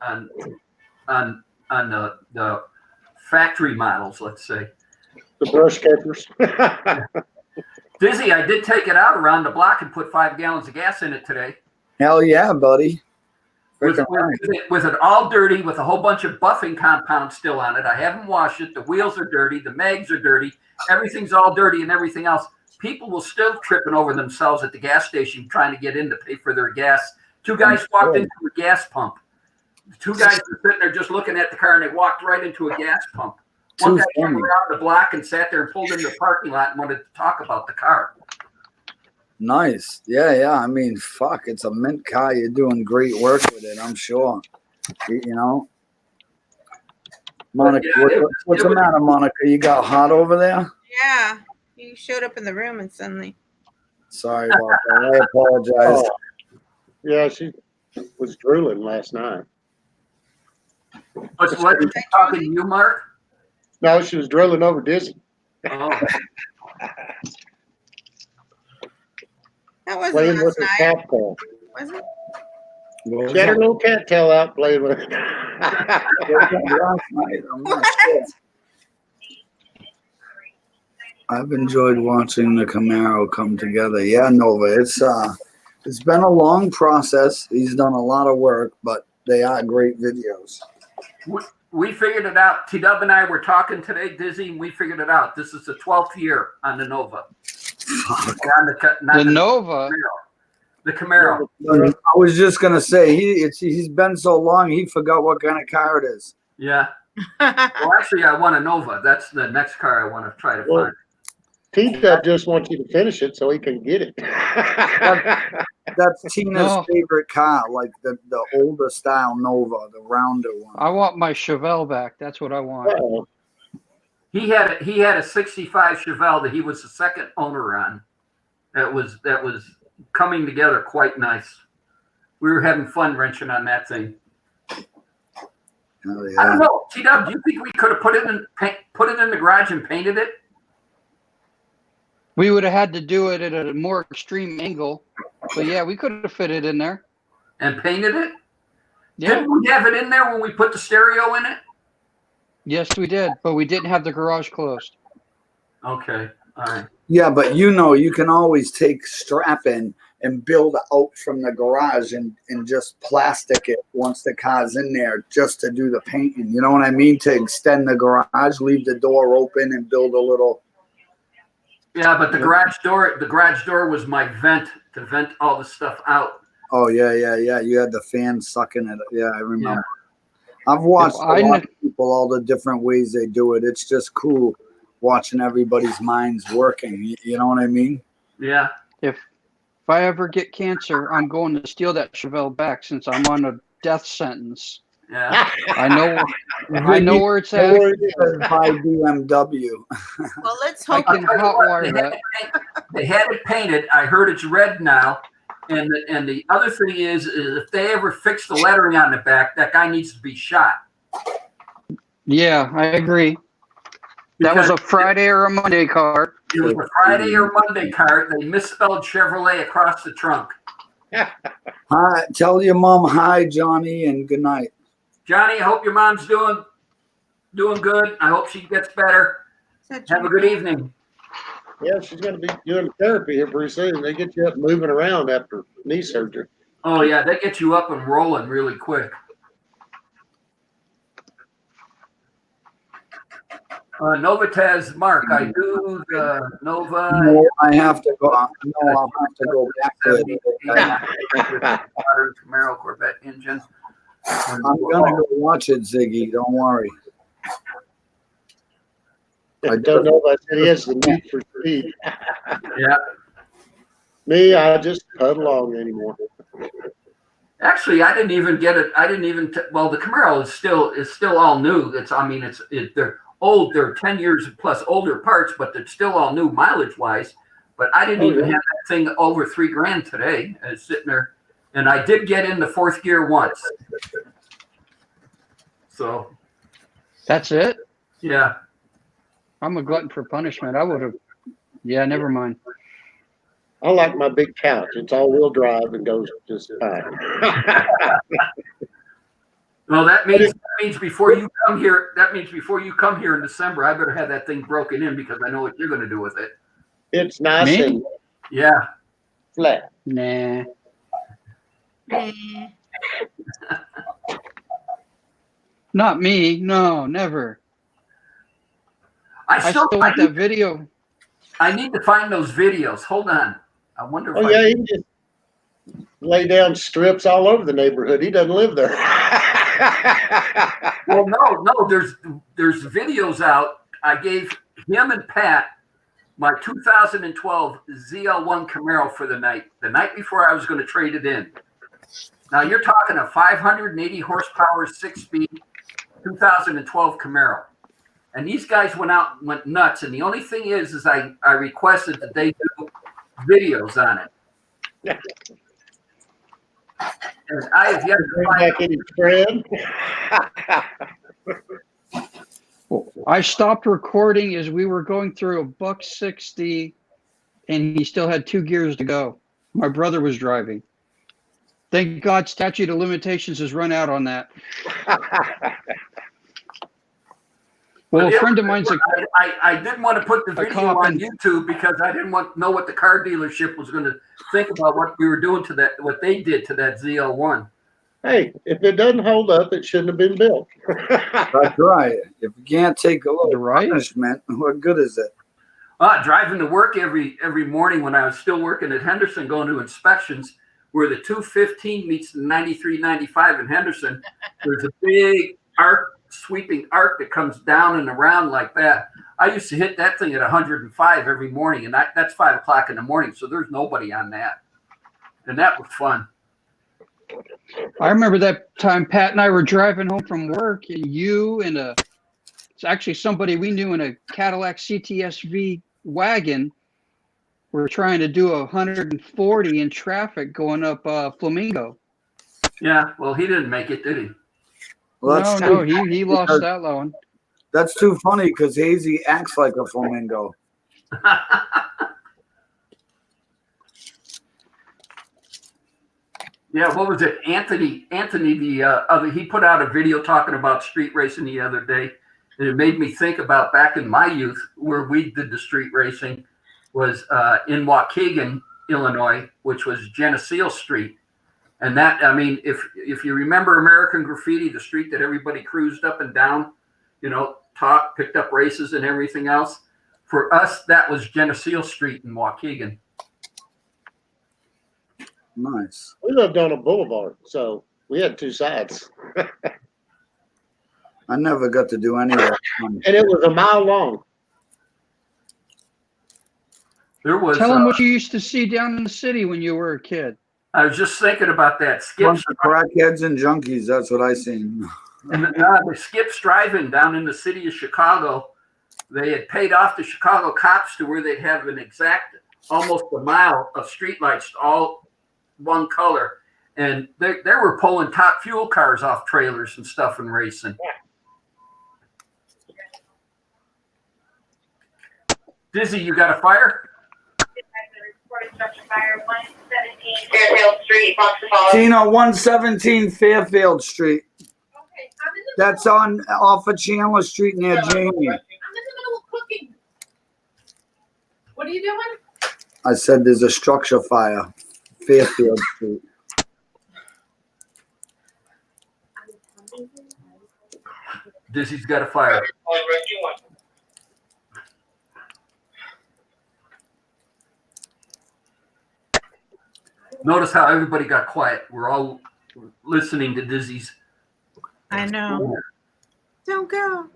the factory models, let's say. The brush catchers. Dizzy, I did take it out around the block and put 5 gallons of gas in it today. Hell yeah, buddy. with it all dirty, with a whole bunch of buffing compound still on it. I haven't washed it. The wheels are dirty. The mags are dirty. Everything's all dirty and everything else. People will still tripping over themselves at the gas station trying to get in to pay for their gas. Two guys walked into a gas pump. The two guys were sitting there just looking at the car, and they walked right into a gas pump. One guy came around the block and sat there and pulled into the parking lot and wanted to talk about the car. Nice. Yeah. I mean, fuck, it's a mint car. You're doing great work with it, I'm sure. You know. Monica, what's the matter, Monica? You got hot over there? Yeah. You showed up in the room and suddenly. Sorry about that. I apologize. Oh, yeah, she was drooling last night. What's talking to you, Mark? No, she was drooling over Dizzy. Oh. That wasn't Playing with last her night, cat tail. was it? She had her little cat tail out playing with it. Last night, I'm not sure. I've enjoyed watching the Camaro come together. Yeah, Nova, it's been a long process. He's done a lot of work, but they are great videos. We figured it out. T-Dub and I were talking today, Dizzy, and we figured it out. This is the 12th year on the Nova. The Nova. The Camaro. I was just gonna say he's been so long he forgot what kind of car it is. Yeah. Well, actually, I want a Nova. That's the next car I want to try to Well, find. T-Dub just wants you to finish it so he can get it. That's Tina's No. favorite car, like the older style Nova, the rounder one. I want my Chevelle back. That's what I want. Uh-oh. He had a 65 Chevelle that he was the second owner on. That was coming together quite nice. We were having fun wrenching on that thing. Oh, I yeah. don't know, T-Dub, do you think we could have put it in the garage and painted it? We would have had to do it at a more extreme angle. But yeah, we could have fit it in there. And painted it? Yeah. Didn't we have it in there when we put the stereo in it? Yes, we did. But we didn't have the garage closed. Okay, all right. Yeah, but you can always take strapping and build out from the garage and just plastic it once the car's in there just to do the painting. You know what I mean? To extend the garage, leave the door open and build a little. Yeah, but the garage door was my vent to vent all the stuff out. Oh, yeah. You had the fan sucking it. Yeah, I remember. Yeah. I've watched a lot of people, all the different ways they do it. It's just cool watching everybody's minds working. You know what I mean? Yeah. If I ever get cancer, I'm going to steal that Chevelle back since I'm on a death sentence. Yeah. I know where it's at. By BMW. Well, let's I hope. can hotwire that. They had it painted. I heard it's red now. And the other thing is if they ever fix the lettering on the back, that guy needs to be shot. Yeah, I agree. That was a Friday or a Monday car. It was a Friday or Monday car. They misspelled Chevrolet across the trunk. Hi, tell your mom hi, Johnny, and good night. Johnny, I hope your mom's doing good. I hope she gets better. Have a good evening. Yeah, she's going to be doing therapy here pretty soon. They get you up moving around after knee surgery. Oh, yeah, they get you up and rolling really quick. Novotaz, Mark, I do the Nova. No, I have to go. No, I'll have to go back to it. Modern Camaro Corvette engine. I'm gonna go watch it, Ziggy. Don't worry. I don't know if I said he has the need for speed. Yeah. Me, I just cut along anymore. Actually, I didn't even get it. Well, the Camaro is still all new. They're old. They're 10 years plus older parts, but they're still all new mileage wise. But I didn't even have that thing over $3,000 today. It's sitting there, and I did get in the fourth gear once. So That's it? yeah. I'm a glutton for punishment. I would have. Yeah, never mind. I like my big couch. It's all-wheel drive and goes just fine. Well, that means before you come here. That means before you come here in December, I better have that thing broken in because I know what you're going to do with it. It's nice Me? and Yeah. flat. Nah. Eh. Not me. No, never. I I still, still want that video. I need to find those videos. Hold on. I wonder if Oh yeah, he just lay down strips all over the neighborhood. He doesn't live there. Well, no. There's videos out. I gave him and Pat my 2012 ZL1 Camaro for the night before I was going to trade it in. Now you're talking a 580 horsepower, 6-speed 2012 Camaro. And these guys went nuts. And the only thing is I requested that they do videos on it. And I have yet to Bring find back any spread. I stopped recording as we were going through a $160, and he still had 2 gears to go. My brother was driving. Thank God, statute of limitations has run out on that. Well, a friend of mine's I didn't want to put the video cop on and- YouTube because I didn't want to know what the car dealership was going to think about what we were doing to that, what they did to that ZL1. Hey, if it doesn't hold up, it shouldn't have been built. That's right. If you can't take a little Right? punishment, what good is it? Driving to work every morning when I was still working at Henderson, going to inspections, where the 215 meets the 9395 in Henderson, there's a big sweeping arc that comes down and around like that. I used to hit that thing at 105 every morning, and that's 5 o'clock in the morning, so there's nobody on that. And that was fun. I remember that time Pat and I were driving home from work, and you and it's actually somebody we knew in a Cadillac CTSV wagon were trying to do 140 in traffic going up Flamingo. Yeah, well, he didn't make it, did he? Well, No, he lost that one. That's too funny because Hazy acts like a flamingo. Yeah, what was it? Anthony, he put out a video talking about street racing the other day, and it made me think about back in my youth where we did the street racing was in Waukegan, Illinois, which was Geneseo Street. And that, I mean, if you remember American Graffiti, the street that everybody cruised up and down, picked up races and everything else, for us, that was Geneseo Street in Waukegan. Nice. We lived on a boulevard, so we had 2 sides. I never got to do any of that. And it was a mile long. There was. Tell them what you used to see down in the city when you were a kid. I was just thinking about that. Skip Bunch of crackheads and junkies. That's what I seen. and the Skip's driving down in the city of Chicago. They had paid off the Chicago cops to where they'd have an exact almost a mile of streetlights, all one color, and they were pulling top fuel cars off trailers and stuff and racing. Dizzy, you got a fire? Fire 117 Fairfield Street, Boston Falls. Tina, 117 Fairfield Street. Okay, I'm in That's off of Chandler Street near Jamie. the middle of cooking. What are you doing? I said there's a structure fire. Fairfield Street. Dizzy's got a fire. Notice how everybody got quiet. We're all listening to Dizzy's. I know. Don't go.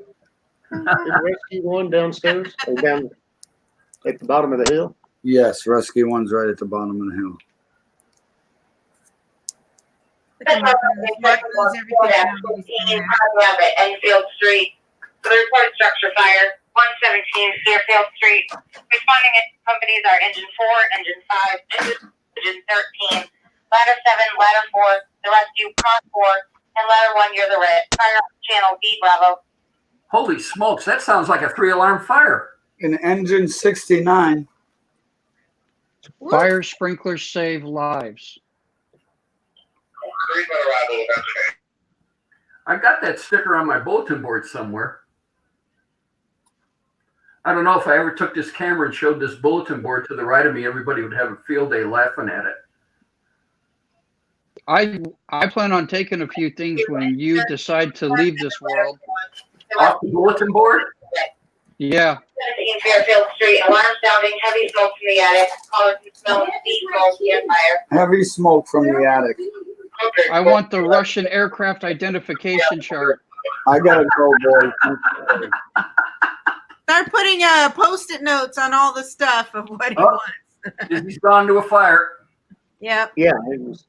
Is Rescue 1 downstairs or down at the bottom of the hill? Yes, Rescue 1's right at the bottom of the hill. Look at Mark knows everything now. He's doing that. Enfield Street. For the report structure fire, 117 Fairfield Street. Responding companies are engine 4, engine 5, engine 13, ladder 7, ladder 4, the rescue, con 4, and ladder 1, you're the red. Fire up channel B, Bravo. Holy smokes, that sounds like a 3-alarm fire. In engine 69. Fire sprinklers save lives. I got that sticker on my bulletin board somewhere. I don't know if I ever took this camera and showed this bulletin board to the right of me, everybody would have a field day laughing at it. I plan on taking a few things when you decide to leave this world. Off the bulletin board? Yeah. 17 Fairfield Street, alarm sounding, heavy smoke from the attic, callers can smell steam, smoke, fire. Heavy smoke from the attic. I want the Russian aircraft identification chart. I gotta go, boys. Start putting post-it notes on all the stuff of what he Oh. wants. He's gone to a fire. Yep. Yeah, he was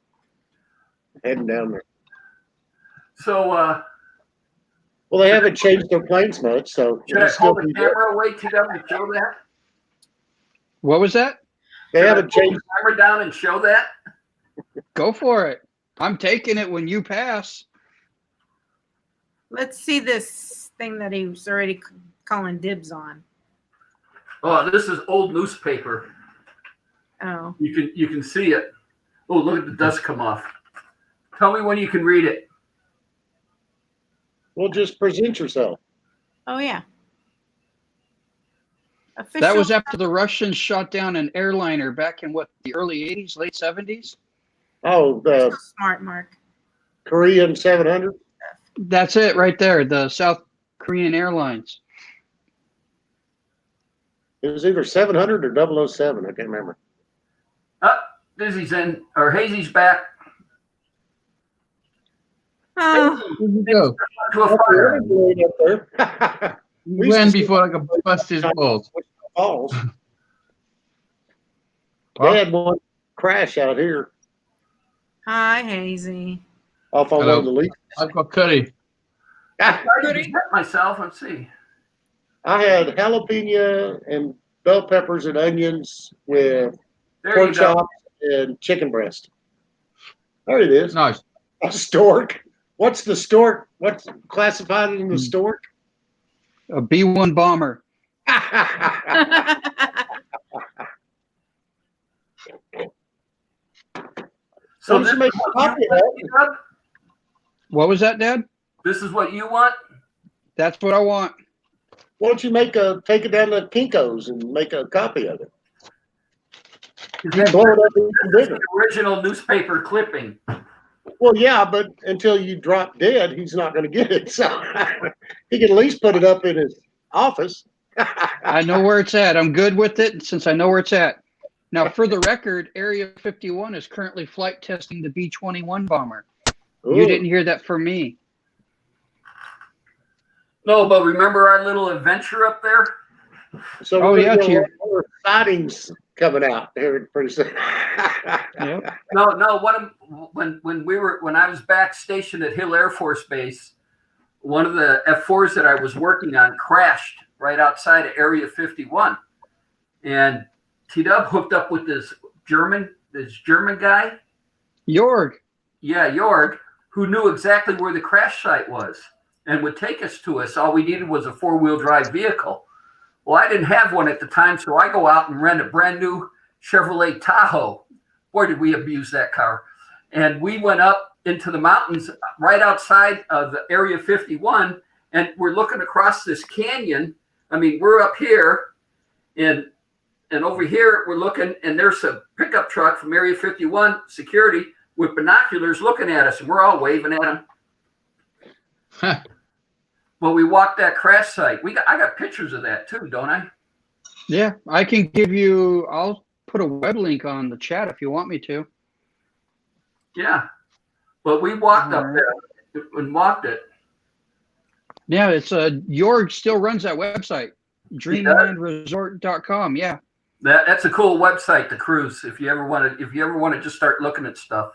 heading down there. So, Well, they haven't changed their planes much, so should I it'll still pull the be there. camera away to them and show that? What was that? They Should I haven't pull changed. the camera down and show that? Go for it. I'm taking it when you pass. Let's see this thing that he was already calling dibs on. Oh, this is old newspaper. Oh. You can see it. Oh, look at the dust come off. Tell me when you can read it. Well, just present yourself. Oh, yeah. That was after the Russians shot down an airliner back in what, the early 80s, late 70s? Oh, So the smart, Mark. Korean 700. That's it right there, the South Korean Airlines. It was either 700 or 007. I can't remember. Dizzy's in, or Hazy's back Oh, Where'd you go? to a fire. Everybody up there. You We used ran to see before I could bust his balls. Falls. Well, They had one crash out here hi, Hazy. off on one Hello. of the leaks. I've got curry. I just hit myself. Let's see. I had jalapeno and bell peppers and onions with There pork you go. chops and chicken breast. There it is. Nice. A stork. What's the stork? What's classified in the stork? A B-1 bomber. So Why don't this, you make a copy of that? What was that, Dad? this is what you want? That's what I want. Why don't you take it down to Kinko's and make a copy of it? You can blow it up even This is bigger. the original newspaper clipping. Well, yeah, but until you drop dead, he's not going to get it. So he can at least put it up in his office. I know where it's at. I'm good with it since I know where it's at. Now, for the record, Area 51 is currently flight testing the B-21 bomber. You Ooh. didn't hear that from me. No, but remember our little adventure up there? So Oh, we're yeah, gonna get Chief. more sightings coming out here pretty soon. Yep. No. When I was back stationed at Hill Air Force Base, one of the F4s that I was working on crashed right outside of Area 51, and T-Dub hooked up with this German guy. Jorg. Yeah, Jorg, who knew exactly where the crash site was and would take us to us. All we needed was a 4-wheel drive vehicle. Well, I didn't have one at the time, so I go out and rent a brand new Chevrolet Tahoe. Boy, did we abuse that car. And we went up into the mountains right outside of the Area 51, and we're looking across this canyon. I mean, we're up here, and over here we're looking, and there's a pickup truck from Area 51 security with binoculars looking at us, and we're all waving at them. Huh. Well, we walked that crash site. I got pictures of that too, don't I? Yeah, I can give you, I'll put a web link on the chat if you want me to. Yeah. But we walked up All right. there and walked it. Yeah, it's Jorg still runs that website, dreamlandresort.com. Yeah. That's a cool website to cruise if you ever want to just start looking at stuff.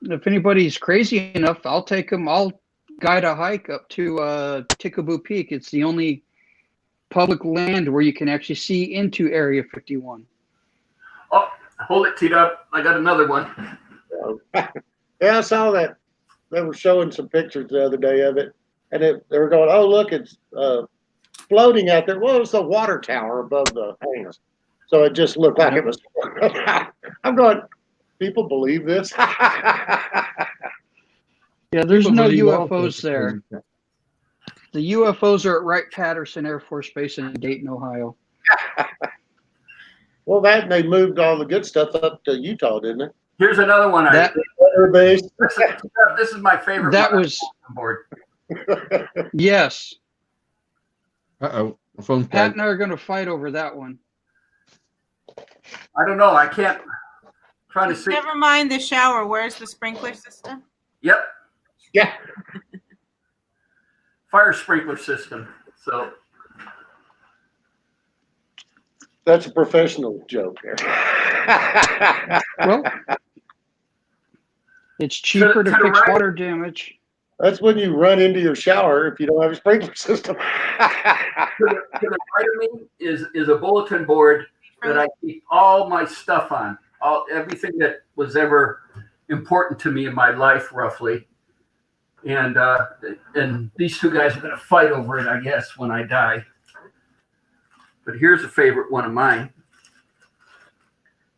If anybody's crazy enough, I'll take them. I'll guide a hike up to Tikaboo Peak. It's the only public land where you can actually see into Area 51. Oh, hold it, teed up. I got another one. Yeah, I saw that. They were showing some pictures the other day of it, and they were going, "Oh, look, it's floating out there." Well, it's a water tower above the hangar, so it just looked like it was. I'm going. People believe this? Yeah, there's no Believe all UFOs sorts of there. things. The UFOs are at Wright-Patterson Air Force Base in Dayton, Ohio. Well, that and they moved all the good stuff up to Utah, didn't they? Here's another one. That Base. This is my favorite. that one was on board. yes. Uh-oh. My phone's Pat dead. and I are going to fight over that one. I don't know. I can't. Trying to see. Never mind the shower. Where's the sprinkler system? Yep. Yeah. Fire sprinkler system. So That's a professional joke there. Well, it's cheaper to to the fix right. water damage. That's when you run into your shower if you don't have a sprinkler system. to the right of me is a bulletin board that I keep all my stuff on. Everything that was ever important to me in my life, roughly. And these two guys are going to fight over it, I guess, when I die. But here's a favorite one of mine.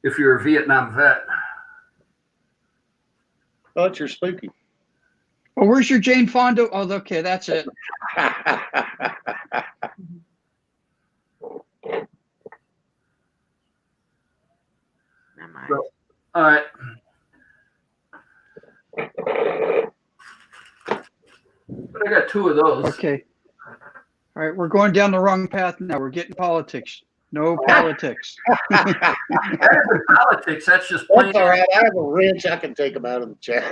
If you're a Vietnam vet. Oh, you're spooky. Oh, where's your Jane Fonda? Oh, okay, that's it. Never mind. So, all right. But I got two of those. Okay. All right, we're going down the wrong path now. We're getting politics. No politics. That isn't politics. That's just plain. That's all right. I have a wrench. I can take them out of the chat.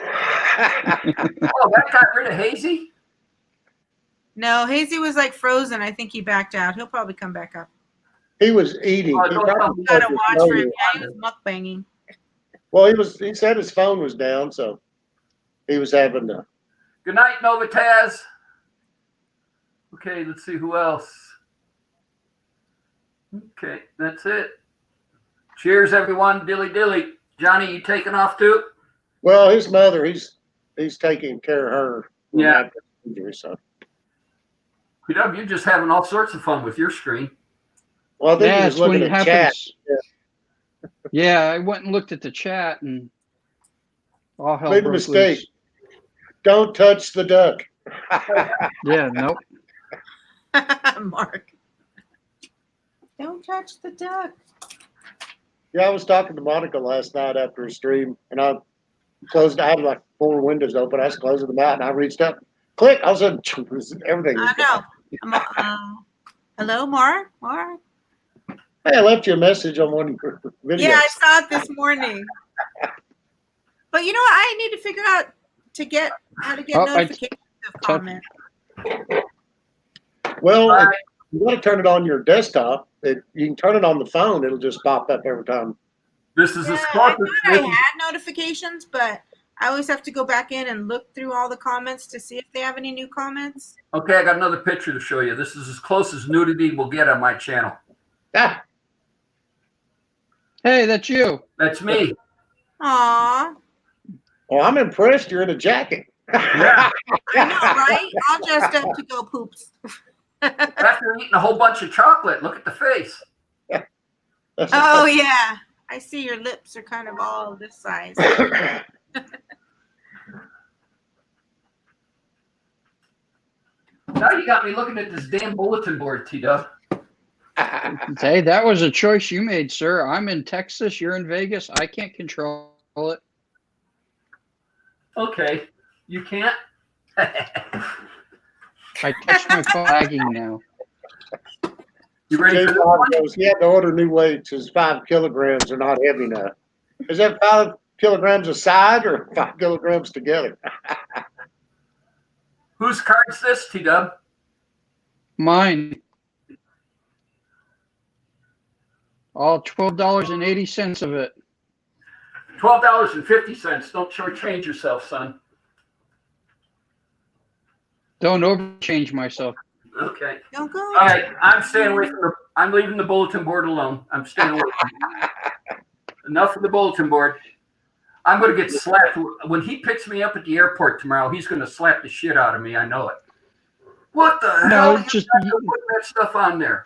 Oh, that got rid of Hazy? No, Hazy was like frozen. I think he backed out. He'll probably come back up. He was eating. Oh, He don't probably Gotta was watch for him. earlier. Yeah, he was mukbanging. Well, he said his phone was down, so he was having to. Good night, Novotaz. Okay, let's see who else. Okay, that's it. Cheers, everyone. Dilly dilly. Johnny, you taking off too? Well, his mother, he's taking care of her. Yeah. After injury, so. PW, you're just having all sorts of fun with your screen. Well, I think he Yeah, was it's when looking it at chat. happens. Yeah, I went and looked at the chat and all hell Made a broke mistake. loose. Don't touch the duck. Yeah, nope. Mark. Don't touch the duck. Yeah, I was talking to Monica last night after a stream, and I had like 4 windows open. I was closing them out, and I reached up, click, all of a sudden, everything was I know. Hello, Mark? Mark? Hey, I left you a message on one of your videos. Yeah, I saw it this morning. But you know what? I need to figure out how to get notifications of comments. Well, All right. you want to turn it on your desktop. You can turn it on the phone. It'll just pop up every time. This is Yeah, as I close thought as I had notifications, but I always have to go back in and look through all the comments to see if they have any new comments. Okay, I got another picture to show you. This is as close as nudity will get on my channel. Ah, Hey, that's you. That's me. Aw, well, I'm impressed. You're in a jacket. Yeah. I know, right? All dressed up to go poops. After eating a whole bunch of chocolate, look at the face. Oh yeah, I see your lips are kind of all this size. Now you got me looking at this damn bulletin board, T-Dub. Hey, that was a choice you made, sir. I'm in Texas. You're in Vegas. I can't control it. Okay, you can't? I touch my phone lagging now. You ready for James this Bond one? goes, he had to order new weights. His 5 kilograms are not heavy enough. Is that 5 kilograms a side or 5 kilograms together? Whose card's this, T-Dub? Mine. All $12.80 of it. $12.50. Don't shortchange yourself, son. Don't overchange myself. Okay. Don't go. All right, I'm leaving the bulletin board alone. I'm staying away from it. Enough of the bulletin board. I'm going to get slapped. When he picks me up at the airport tomorrow, he's going to slap the shit out of me. I know it. What the hell? No, You it's just guys are putting that stuff on there.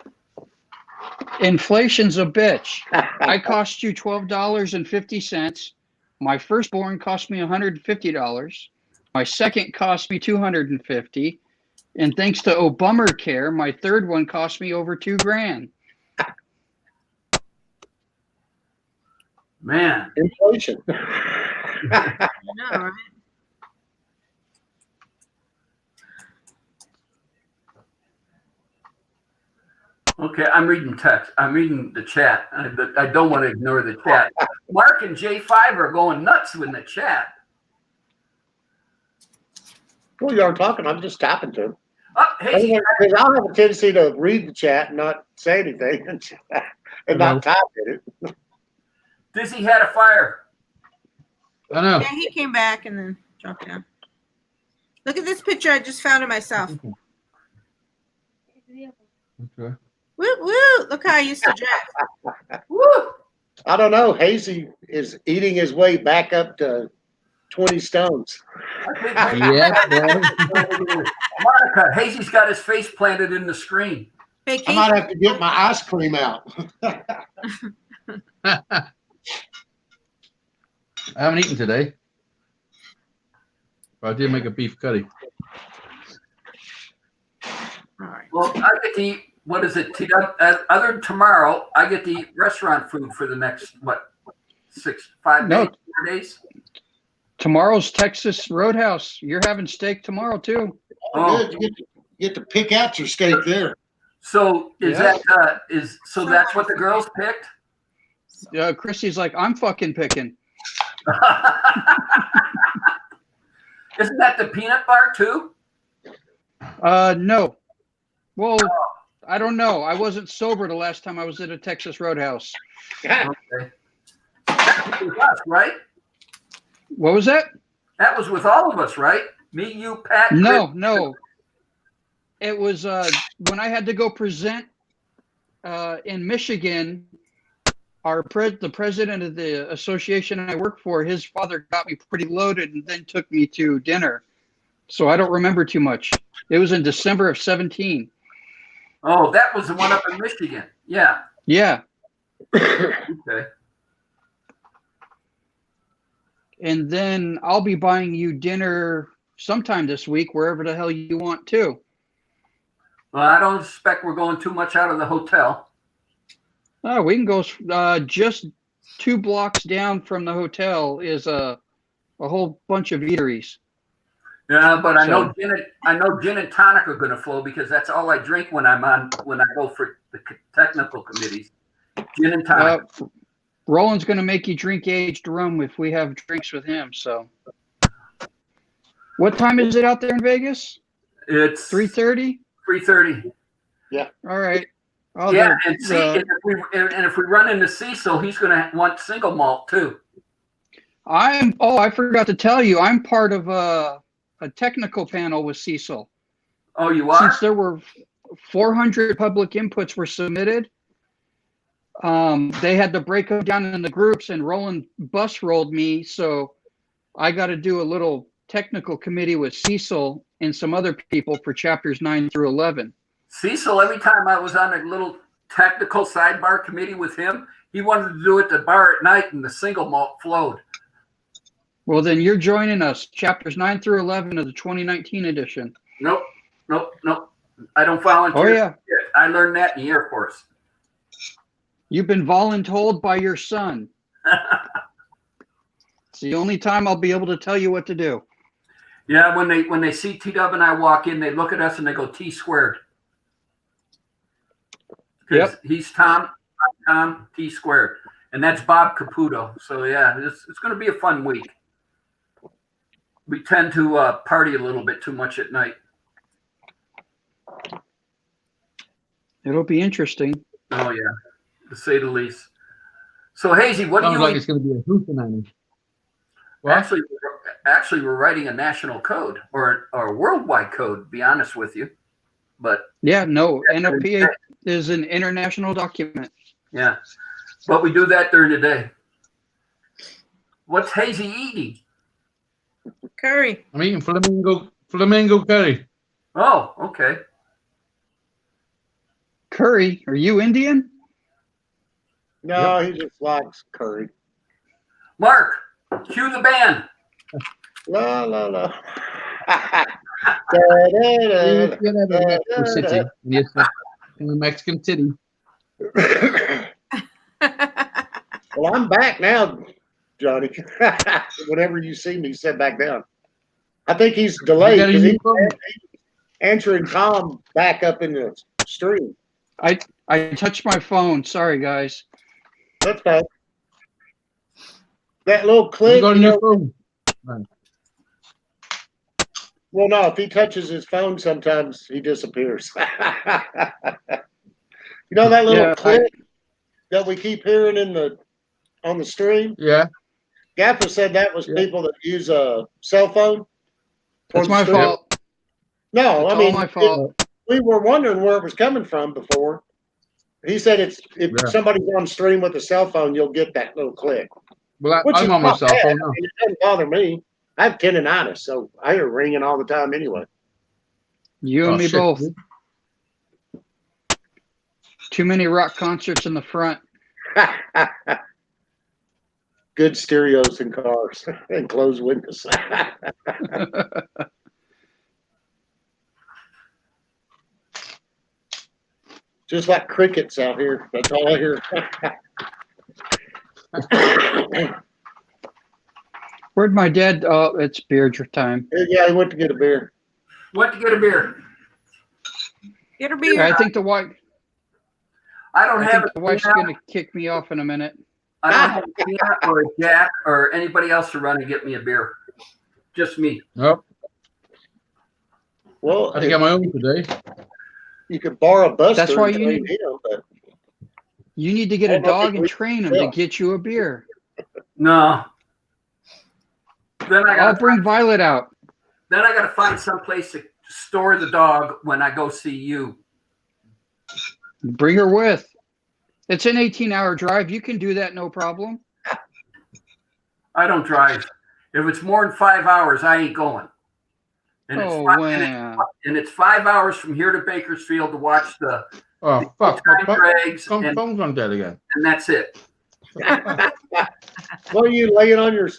inflation's a bitch. I cost you $12.50. My firstborn cost me $150. My second cost me $250. And thanks to Obamacare, my third one cost me over $2,000. Man. Inflation. I know, right? Okay, I'm reading text. I'm reading the chat. I don't want to ignore the chat. Mark and J5 are going nuts with the chat. Well, you aren't talking. I'm just tapping to him. Oh, hey, Because I'll have a tendency to read the chat and not say anything and not type in it. Dizzy had a fire. I know. Yeah, he came back and then dropped down. Look at this picture I just found of myself. Okay. Woo woo! Look how I used to dress. Woo! I don't know. Hazy is eating his way back up to 20 stones. Yeah, boy. Monica, Hazy's got his face planted in the screen. I Vacation. might have to get my ice cream out. I haven't eaten today. But I did make a beef curry. All right. Well, I get to eat, what is it? Other than tomorrow, I get to eat restaurant food for the next, what, 5 No. days, 4 days? Tomorrow's Texas Roadhouse. You're having steak tomorrow too. Oh. Good. You get to pick out your steak there. So is Yeah. so that's what the girls picked? Chrissy's like, I'm fucking picking. Isn't that the peanut bar too? No. Well, I don't know. I wasn't sober the last time I was at a Texas Roadhouse. Okay. That was with us, right? What was that? That was with all of us, right? Me, you, Pat. No, Chris. no. It was when I had to go present in Michigan. The president of the association I work for, his father got me pretty loaded and then took me to dinner. So I don't remember too much. It was in December of 17. Oh, that was the one up in Michigan. Yeah. Yeah. Okay. And then I'll be buying you dinner sometime this week, wherever the hell you want to. Well, I don't expect we're going too much out of the hotel. Oh, we can go just 2 blocks down from the hotel is a whole bunch of eateries. Yeah, but I know So- gin and tonic are going to flow because that's all I drink when I go for the technical committees. Gin and tonic. Roland's going to make you drink aged rum if we have drinks with him. So, what time is it out there in Vegas? It's 3:30. 3:30. All right. I'll Yeah, go, and see, if we run into Cecil, he's going to want single malt too. I forgot to tell you, I'm part of a technical panel with Cecil. Oh, you are? Since there were 400 public inputs were submitted, they had to break them down in the groups, and Roland bus rolled me, so I got to do a little technical committee with Cecil and some other people for chapters 9 through 11. Cecil, every time I was on a little technical sidebar committee with him, he wanted to do it at the bar at night, and the single malt flowed. Well, then you're joining us, chapters 9 through 11 of the 2019 edition. Nope. I don't volunteer. Oh, yeah. I learned that in the Air Force. You've been voluntold by your son. It's the only time I'll be able to tell you what to do. Yeah, when they see T-Dub and I walk in, they look at us and they go T squared. 'Cause Yep. He's Tom, T squared. And that's Bob Caputo. So yeah, it's going to be a fun week. We tend to party a little bit too much at night. It'll be interesting. Oh yeah, to say the least. So Hazy, what do Sounds you like it's going to be a hootenanny. What? Actually, we're writing a national code or a worldwide code, to be honest with you. But Yeah, no, NOPA is an international document. yeah, but we do that during the day. What's Hazy eating? Curry. I'm eating flamingo curry. Oh, okay. Curry, are you Indian? No, he just likes curry. Mark, cue the band. La la la. You have a Mexico City. Yes, in a Mexican city. Well, I'm back now, Johnny. Whenever you see me, sit back down. I think he's You delayed got a because new he's phone? answering Tom back up in the stream. I touched my phone. Sorry, guys. That's fine. That little You click, got a you new know, phone? well, no, if he touches his phone, sometimes he disappears. You know that little Yeah, click that we keep hearing on the stream? Yeah. Gaffer said that was Yeah. people that use a cell phone. that's my stream. fault. No, It's I mean, all my fault. we were wondering where it was coming from before. He said if Yeah. somebody's on stream with a cell phone, you'll get that little click. Well, Which is I'm on my not cell bad. phone I now. mean, it doesn't bother me. I have tinnitus, so I hear ringing all the time anyway. You Oh, and me shit, both. dude. Too many rock concerts in the front. Good stereos in cars and closed windows. Just like crickets out here. That's all I hear. Where'd my dad? Oh, it's beer time. Yeah, he went to get a beer. Went to get a beer. Get her beer. I think the wife. I don't I have think the a wife's Tina. gonna kick me off in a minute. I don't have a Tina or a Jack or anybody else to run and get me a beer. Just me. Nope. Well, I think I'm home today. you could borrow a Buster. That's why and you train need- him, but You need to get a Oh, no, dog and we- train him yeah. to get you a beer. No. Then I I'll got bring Violet out. to find some place to store the dog when I go see you. Bring her with. It's an 18-hour drive. You can do that, no problem. I don't drive. If it's more than 5 hours, I ain't going. And it's Oh, five, wow. and it's 5 hours from here to Bakersfield to watch the Oh, fuck. time drags, and Phone's on dead again. that's it. what are you laying on your?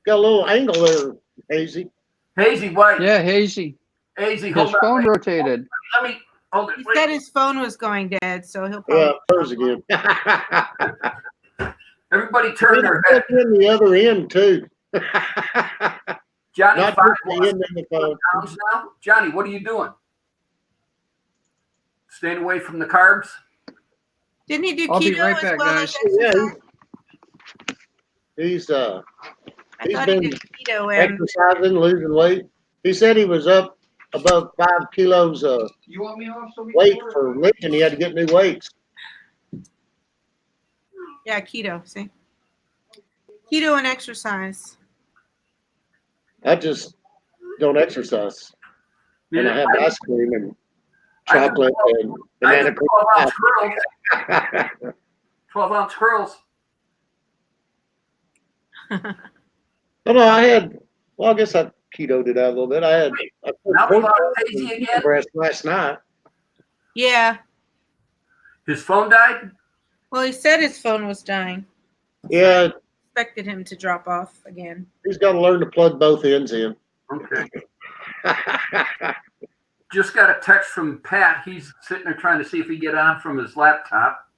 Got a little angle there, Hazy. Hazy White. Yeah, Hazy. Hazy, His hold on. phone rotated. Let me hold it. He Wait. said his phone was going dead, so he'll Yeah, probably. hers again. Everybody turn their head. It's in the other end too. Johnny Not Fox just the end in the phone. pounds now. Johnny, what are you doing? Staying away from the carbs? Didn't he do I'll be keto right as back, well guys. as Yeah, exercise? he's I he's thought he been did keto and exercising, losing weight. He said he was up above 5 kilos You want me off so we weight for lifting. He had to get new weights. yeah, keto. See, keto and exercise. I just don't exercise. And I have ice cream and chocolate and I banana did 12-ounce curls. cream. 12-ounce curls. Oh, no, I guess I ketoed it out a little bit. I put Now we pork lost chops Hazy and again? chicken breast last night. Yeah. His phone died? Well, he said his phone was dying. Yeah, Expected him to drop off again. he's got to learn to plug both ends in. Okay. Just got a text from Pat. He's sitting there trying to see if he can get on from his laptop.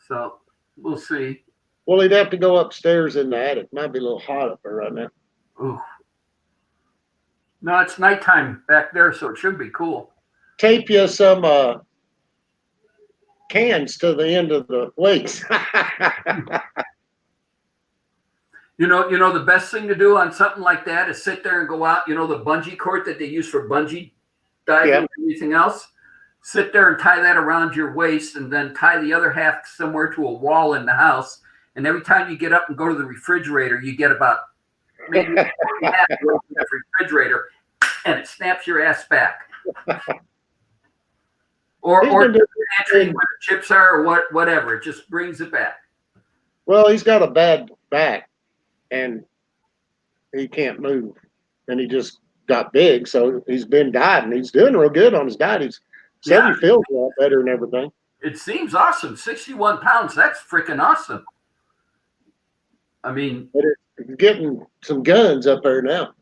So we'll see. Well, he'd have to go upstairs in the attic. Might be a little hot up there right now. Ooh. No, it's nighttime back there, so it should be cool. Tape you some cans to the end of the weights. You know, the best thing to do on something like that is sit there and go out, the bungee cord that they use for bungee diving Yeah. and everything else. Sit there and tie that around your waist and then tie the other half somewhere to a wall in the house. And every time you get up and go to the refrigerator, you get about maybe half away from the refrigerator and it snaps your ass back. Or He's been the doing- pantry where the chips are or whatever. It just brings it back. Well, he's got a bad back and he can't move. And he just got big, so he's been dieting. He's doing real good on his diet. He's said Yeah. he feels a lot better and everything. It seems awesome. 61 pounds. That's freaking awesome. I mean, He's getting some guns up there now.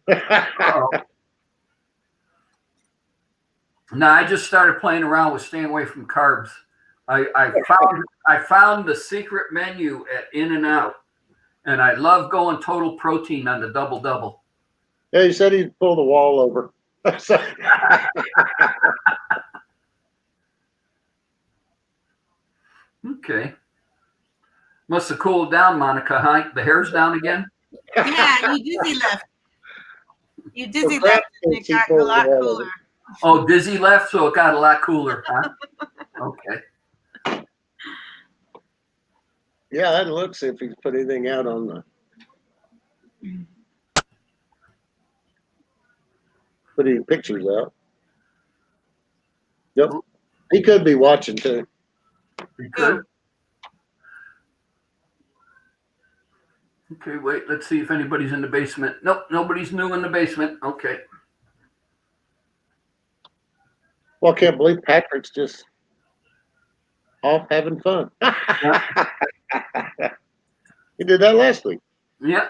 no, I just started playing around with staying away from carbs. I found the secret menu at In-N-Out, and I love going total protein on the double. Yeah, he said he'd pull the wall over. So- Okay. Must have cooled down, Monica, huh? The hair's down again? Yeah, you dizzy left. You dizzy The left and it got a lot crap cooler. Oh, Dizzy left, so it got a lot cooler, huh? Okay. Yeah, I'd look, see if he's put anything out on put any pictures out. Yep. He could be watching too. You could. Okay, wait, let's see if anybody's in the basement. Nope, nobody's new in the basement. Okay. Well, I can't believe Patrick's just off having fun. He did that last week. Yeah.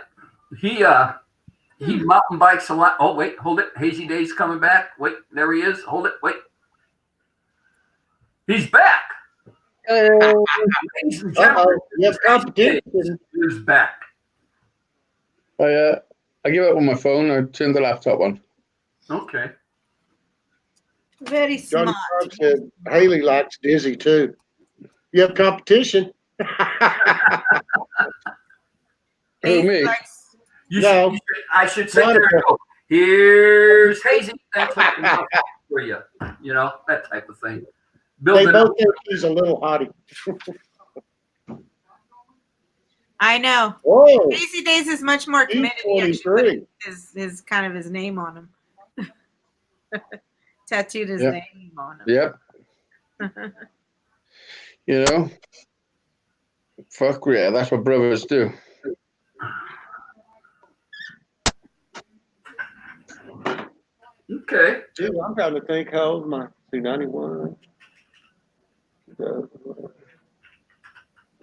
He mountain bikes a lot. Oh, wait, hold it. Hazy Day's coming back. Wait, there he is. Hold it, wait. He's back. Ladies and gentlemen, Uh-oh, you have competition. He's back. I give up on my phone. I turned the laptop on. Okay. Very Johnny smart. Trump said Haley likes Dizzy too. You have competition. Who, me? Likes- No. I should sit there and go, here's Hazy. That's what we want for you. You know, that type of thing. They Build it up. both think he's a little hottie. I know. Whoa, Daisy Days is much more he's committed. He actually put 23. his kind of his name on him. Tattooed his Yeah. name on him. Yep. You know, fuck yeah, that's what brothers do. Okay. Dude, I'm trying to think how old am I? 291.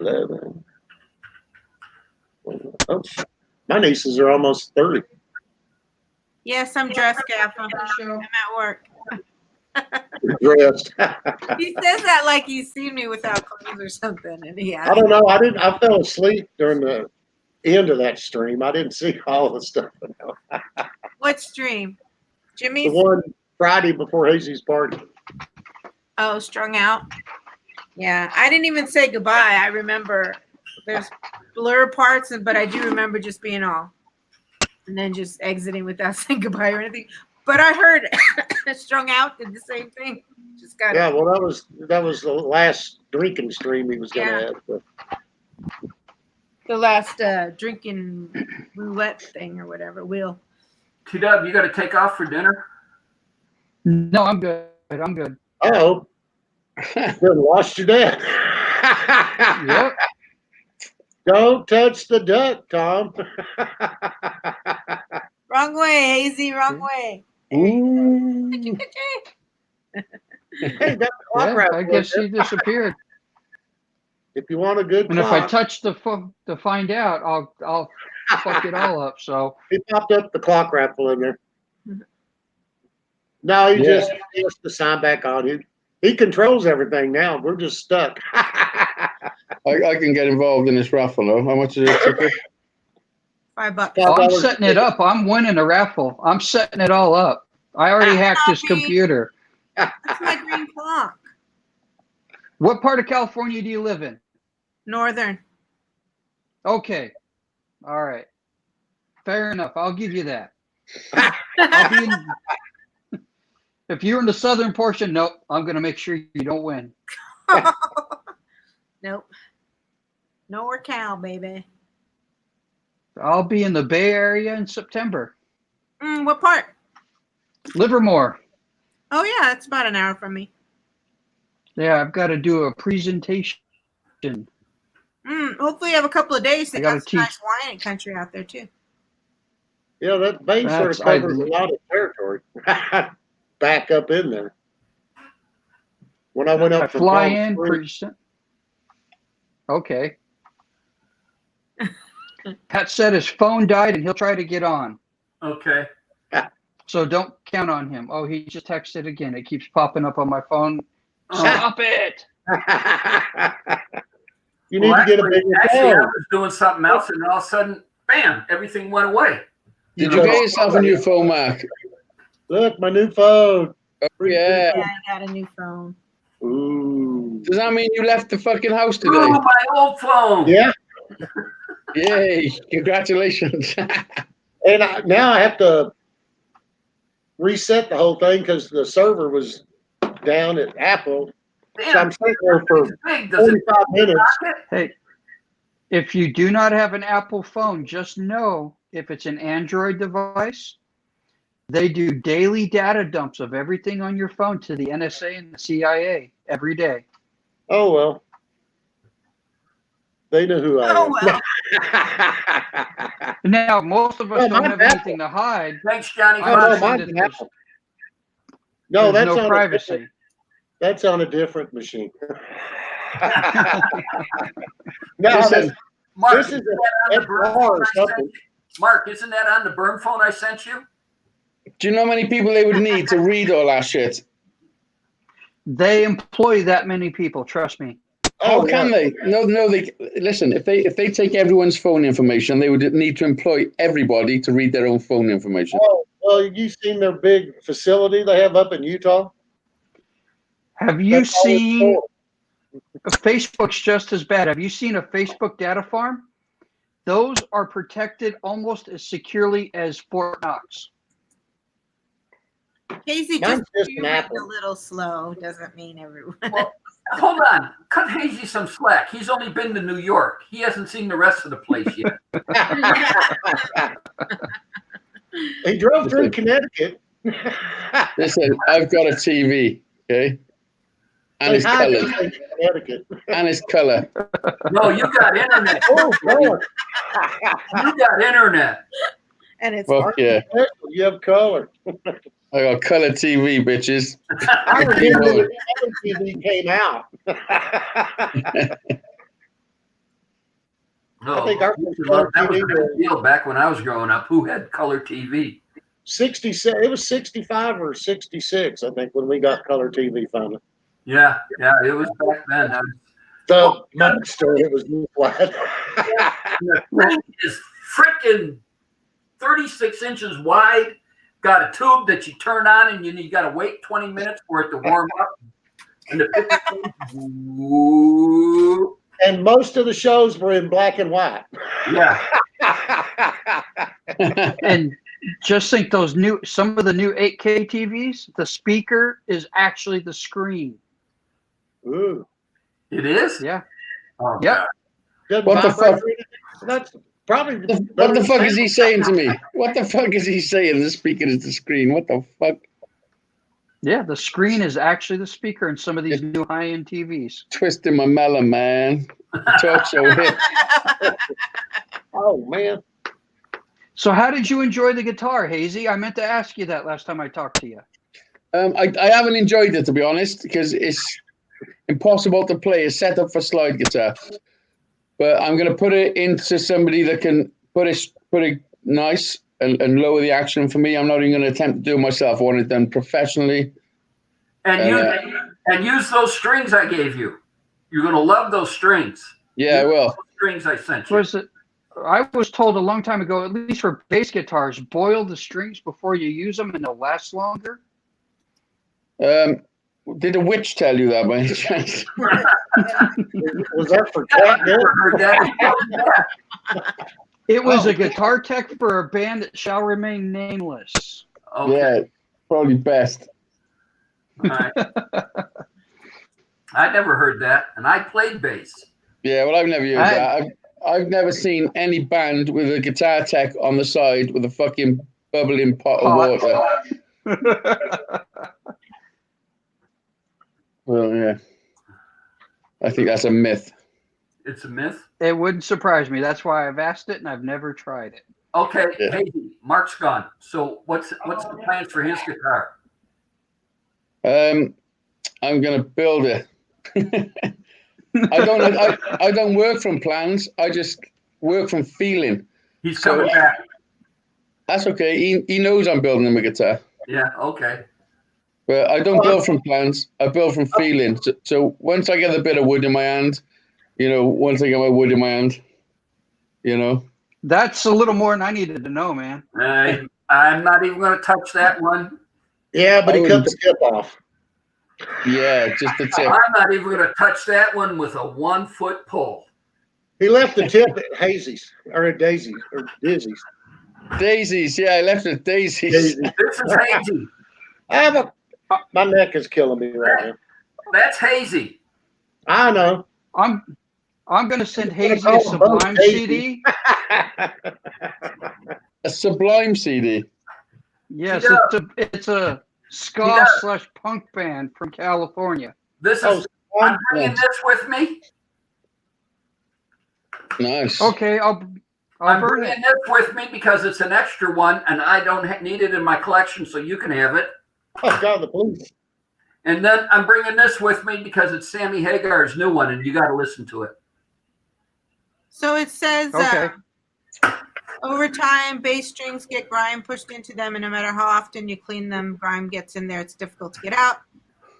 11. Oh, my nieces are almost 30. Yes, I'm dressed, Gaffer. I'm at work. Dressed. He says that like he's seen me without clothes or something, and he I has. don't know. I fell asleep during the end of that stream. I didn't see all the stuff. What stream? The Jimmy's? one Friday before Hazy's party. Oh, strung out. Yeah, I didn't even say goodbye. I remember there's blur parts, but I do remember just being all, and then just exiting without saying goodbye or anything. But I heard strung out did the same thing. Just got Yeah, well, that was the last drinking stream he was gonna Yeah. have. But the last drinking roulette thing or whatever. Wheel. T-Dub, you got to take off for dinner? No, I'm good. I'm good. oh, you lost your dad. Yep. Don't touch the duck, Tom. Wrong way, Hazy. Wrong way. Ooh. Hey, that clock Yeah, raffle I guess in he there. disappeared. If you want a good And if I clock, touch to find out, I'll fuck it all up. So he popped up the clock raffle in there. No, he Yeah. just has to sign back on. He controls everything now. We're just stuck. I can get involved in this raffle, though. How much is it ticket? $5. oh, I'm $5 setting it up. I'm winning a raffle. I'm setting it all up. I already hacked his Copy. computer. That's my green clock. What part of California do you live in? Northern. Okay. All right. Fair enough. I'll give you that. I'll be in, if you're in the southern portion, nope. I'm going to make sure you don't win. Nope. Nowhere Cal, baby. I'll be in the Bay Area in September. What part? Livermore. Oh yeah, it's about an hour from me. Yeah, I've got to do a presentation. Hopefully you have a couple of days. They I gotta got some teach. nice wine and country out there too. Yeah, that Bay sort That's- of covers a lot of territory. Back up in there. When I went I up from fly Palm in. Springs, Okay. Pat said his phone died and he'll try to get on. Okay. So don't count on him. Oh, he just texted again. It keeps popping up on my phone. Oh, Stop it. You need to get a bigger Actually, I phone. was doing something else, and all of a sudden, bam! Everything went away. Did you get yourself a new phone, Mark? Look, my new phone. Yeah. Yeah, I got a new phone. Ooh. Does that mean you left the fucking house today? Ooh, my old phone. Yeah, Yay! Congratulations. and now I have to reset the whole thing because the server was down at Apple. So I'm sitting there for It's big. Does it 45 minutes. knock it? Hey, if you do not have an Apple phone, just know if it's an Android device, they do daily data dumps of everything on your phone to the NSA and the CIA every day. Oh, well. They know who I Oh, am. Now, most of us Oh, don't mine's have Apple. anything to hide. Thanks, Johnny. Oh, no, Fox. mine's an Apple. No, There's that's no on privacy. that's on a different machine. No, Listen, Mark, this is isn't that on the burn XR phone or I sent something. you? Mark, isn't that on the burn phone I sent you? do you know how many people they would need to read all that shit? They employ that many people, trust me. How Oh, can they? No, they listen. If they take everyone's phone information, they would need to employ everybody to read their own phone information. Oh, well, you seen their big facility they have up in Utah? Have you That's all it's seen for. Facebook's just as bad? Have you seen a Facebook data farm? Those are protected almost as securely as Fort Knox. Casey, Mine's just just you an read Apple. a little slow doesn't mean everyone. Well, hold on. Cut Hazy some slack. He's only been to New York. He hasn't seen the rest of the place yet. He drove through Connecticut. Listen, I've got a TV, okay, and They it's had colored, this in Connecticut. and it's color. No, you got internet. Oh, Lord. You got internet. And it's Fuck yeah, You have color. I got color TV, bitches. I remember when color TV came out. No, I think our that first was color a TV big deal back when I was growing up. Who had color TV? 67. It was 65 or 66, I think, when we got color TV finally. Yeah, it was back then. The monster, it was flat. The thing is freaking 36 inches wide. Got a tube that you turn on, and you got to wait 20 minutes for it to warm up. And the picture goes, And most of the shows were in black and white. yeah. And just think some of the new 8K TVs, the speaker is actually the screen. Ooh. It is? Yeah. Oh, Yep. God. Doesn't What the vibrate fuck? or anything? That's probably What the fuck is he saying to me? What the fuck is he saying? The speaker is the screen. What the fuck? Yeah, the screen is actually the speaker in some of these new high-end TVs. Twisting my melon, man. Talk show hit. Oh, man. So how did you enjoy the guitar, Hazy? I meant to ask you that last time I talked to you. I haven't enjoyed it, to be honest, because it's impossible to play a setup for slide guitar. But I'm going to put it into somebody that can put it nice and lower the action for me. I'm not even going to attempt to do it myself. I want it done professionally. And use those strings I gave you. You're going to love those strings. Yeah, I will. Those strings I sent you. I was told a long time ago, at least for bass guitars, boil the strings before you use them and they'll last longer. Did a witch tell you that by any chance? Was that for I cat never heard that. It was a guitar tech for a band that shall remain nameless. Okay. Yeah, probably best. All right. I never heard that, and I played bass. Yeah, well, I've never used that. I've never seen any band with a guitar tech on the side with a fucking bubbling pot of water. Well, yeah. I think that's a myth. It's a myth. It wouldn't surprise me. That's why I've asked it and I've never tried it. Okay, Yeah. Hazy, Mark's gone. So what's the plans for his guitar? I'm gonna build it. I don't work from plans. I just work from feeling. He's So, coming back. That's okay. He knows I'm building him a guitar. Yeah. Okay. Well, I don't build from plans. I build from feeling. So once I get a bit of wood in my hand, once I get my wood in my hand, That's a little more than I needed to know, man. I'm not even going to touch that one. Yeah, but I he cut wouldn't- the tip off. yeah, just the tip. I'm not even going to touch that one with a 1-foot pole. He left the tip at Hazy's or at Daisy's or Dizzy's. Daisies, yeah, I left it daisies. Daisy. This is hazy. My neck is killing me right now. That's hazy. I know. I'm gonna send You're gonna Hazy call a them both Sublime Hazy. CD. A Sublime CD. Yes, Yeah. it's a ska Yeah. / punk band from California. This Oh, is. I'm bringing this with me. Nice. Okay, I'll I'm burn bringing it. this with me because it's an extra one, and I don't need it in my collection, so you can have it. oh God, the police. And then I'm bringing this with me because it's Sammy Hagar's new one, and you got to listen to it. So it says, Okay. over time, bass strings get grime pushed into them, and no matter how often you clean them, grime gets in there. It's difficult to get out.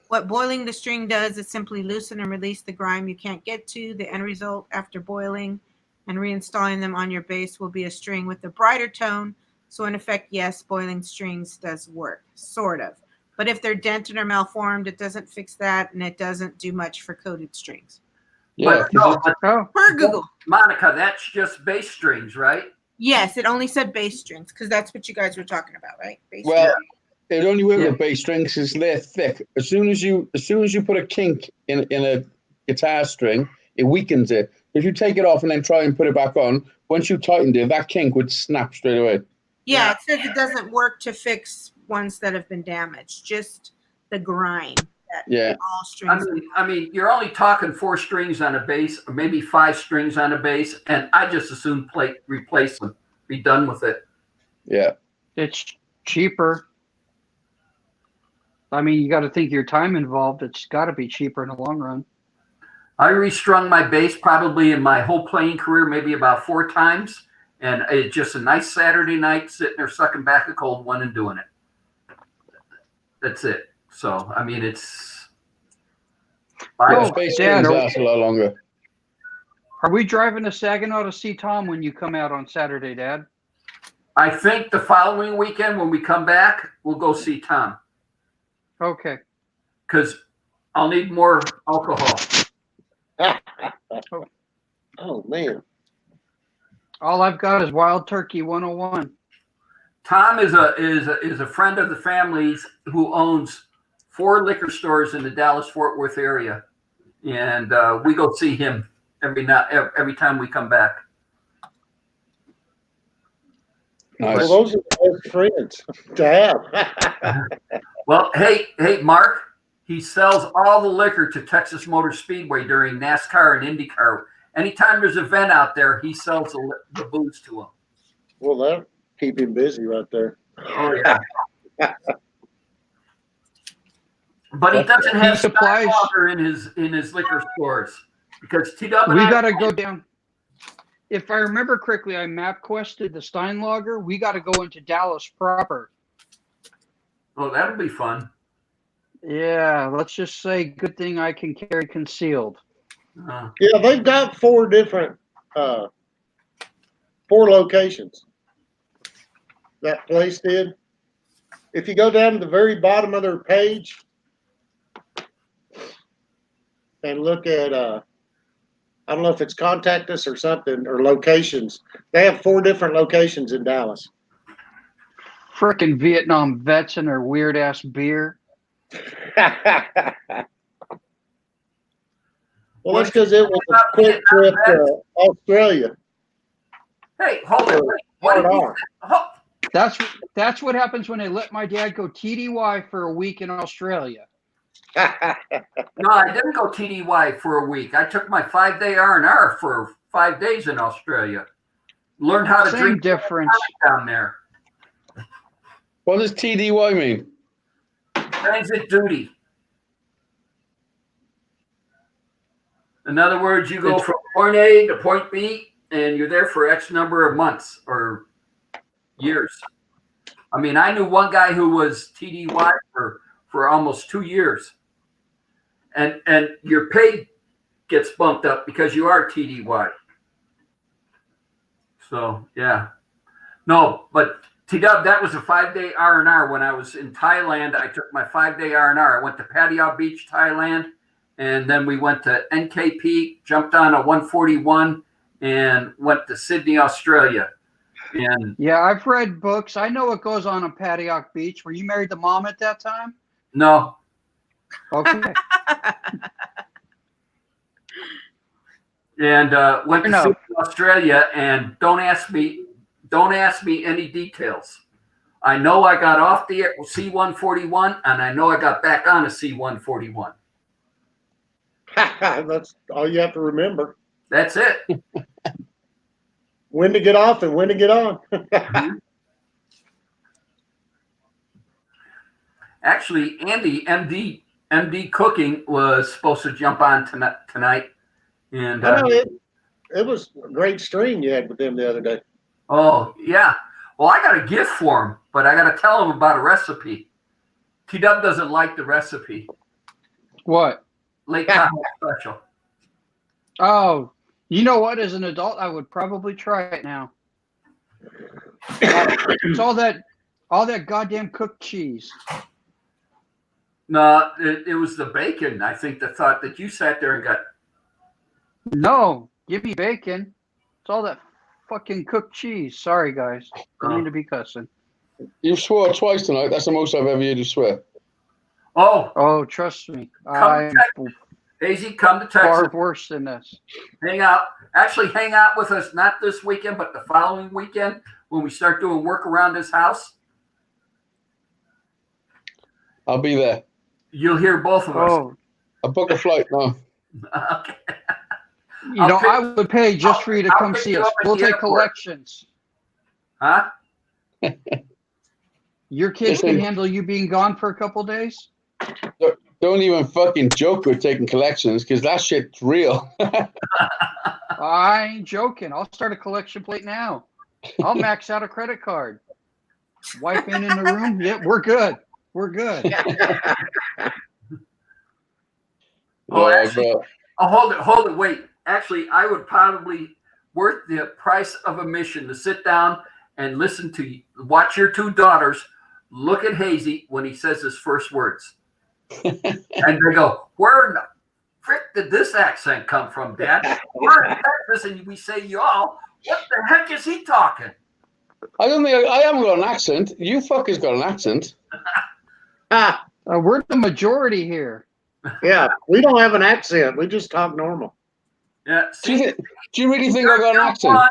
What boiling the string does is simply loosen and release the grime you can't get to. The end result after boiling and reinstalling them on your bass will be a string with a brighter tone. So in effect, yes, boiling strings does work, sort of. But if they're dented or malformed, it doesn't fix that, and it doesn't do much for coated strings. Yeah, But no, but Oh, Per Google. Monica, that's just bass strings, right? Yes, it only said bass strings because that's what you guys were talking about, right? Bass well, strings. it only works Yeah. with bass strings because they're thick. As soon as you put a kink in a guitar string, it weakens it. If you take it off and then try and put it back on, once you tightened it, that kink would snap straight away. Yeah, it says it doesn't work to fix ones that have been damaged, just the grime that Yeah. all strings. I mean, you're only talking 4 strings on a bass, or maybe 5 strings on a bass, and I just as soon replace them, be done with it. Yeah. it's cheaper. I mean, you got to think of your time involved. It's got to be cheaper in the long run. I restrung my bass probably in my whole playing career, maybe about 4 times, and it's just a nice Saturday night sitting there sucking back a cold one and doing it. That's it. So, I mean, it's. Oh, Bass Dad, strings last a lot longer. Are we driving to Saginaw to see Tom when you come out on Saturday, Dad? I think the following weekend when we come back, we'll go see Tom Okay. because I'll need more alcohol. Oh man. All I've got is Wild Turkey 101. Tom is a friend of the family's who owns 4 liquor stores in the Dallas-Fort Worth area, and we go see him every time we come back. Nice. Well, those are the best friends to have. Well, hey, Mark, he sells all the liquor to Texas Motor Speedway during NASCAR and IndyCar. Anytime there's an event out there, he sells the booze to them. Well, that'll keep him busy right there. Oh yeah. But he doesn't He have supplies- Steinlager in his liquor stores because TW. We got to go down. If I remember correctly, I map quested the Steinlager. We got to go into Dallas proper. Oh, that'll be fun. Yeah, let's just say good thing I can carry concealed. Yeah, they've got 4 different 4 locations. That place did. If you go down to the very bottom of their page and look at I don't know if it's contact us or something or locations. They have 4 different locations in Dallas. Frickin' Vietnam vets and their weird ass beer. Well, that's because it was a quick trip to Australia. Hey, hold it. What did you say? That's what happens when they let my dad go TDY for a week in Australia. No, I didn't go TDY for a week. I took my 5-day R&R for 5 days in Australia. Learned how to Same drink difference. down there. What does TDY mean? Transit duty. In other words, you go from point A to point B, and you're there for X number of months or years. I mean, I knew one guy who was TDY for for almost 2 years. And your pay gets bumped up because you are TDY. So, yeah. No, but T-Dub, that was a 5-day R&R. When I was in Thailand, I took my 5-day R&R. I went to Pattaya Beach, Thailand, and then we went to NKP, jumped on a 141, and went to Sydney, Australia. And Yeah, I've read books. I know what goes on Pattaya Beach. Were you married to mom at that time? no, Okay. and went to No. Sydney, Australia, and don't ask me any details. I know I got off the C-141, and I know I got back on a C-141. That's all you have to remember. That's it. When to get off and when to get on. Actually, Andy, MD Cooking, was supposed to jump on tonight. And I know it was a great stream you had with them the other day. oh, yeah. Well, I got a gift for him, but I got to tell him about a recipe. T-Dub doesn't like the recipe. What? Lake Tahoe special. Oh, you know what? As an adult, I would probably try it now. It's all that goddamn cooked cheese. No, it was the bacon, I think, that thought that you sat there and got. No, give me bacon. It's all that fucking cooked cheese. Sorry, guys. Don't mean to be cussing. You swore twice tonight. That's the most I've ever heard you swear. Oh, Oh, trust me. Come I'm Daisy, come to far Texas. worse than this. Hang out. Actually, hang out with us, not this weekend, but the following weekend when we start doing work around his house. I'll be there. You'll hear both of us. Oh, I'll book a flight now. Okay. you I'll know, pick- I would pay just for you to I'll come pick see you us. up at We'll the take airport. collections. Huh? Your kids can Listen. handle you being gone for a couple days? Don't even fucking joke with taking collections because that shit's real. I ain't joking. I'll start a collection plate now. I'll max out a credit card. Wife ain't in the room. Yeah, we're good. We're good. Oh, Yeah, actually- but Oh, hold it, wait. Actually, I would probably worth the price of admission to sit down and listen to you, watch your two daughters look at Hazy when he says his first words. And they go, where in the frick did this accent come from, Dad? We're in Texas and we say y'all. What the heck is he talking? I don't think I haven't got an accent. You fuckers got an accent. Ah, We're the majority here. yeah, we don't have an accent. We just talk normal. Yeah, Do you, see, do you really think I got an accent? one,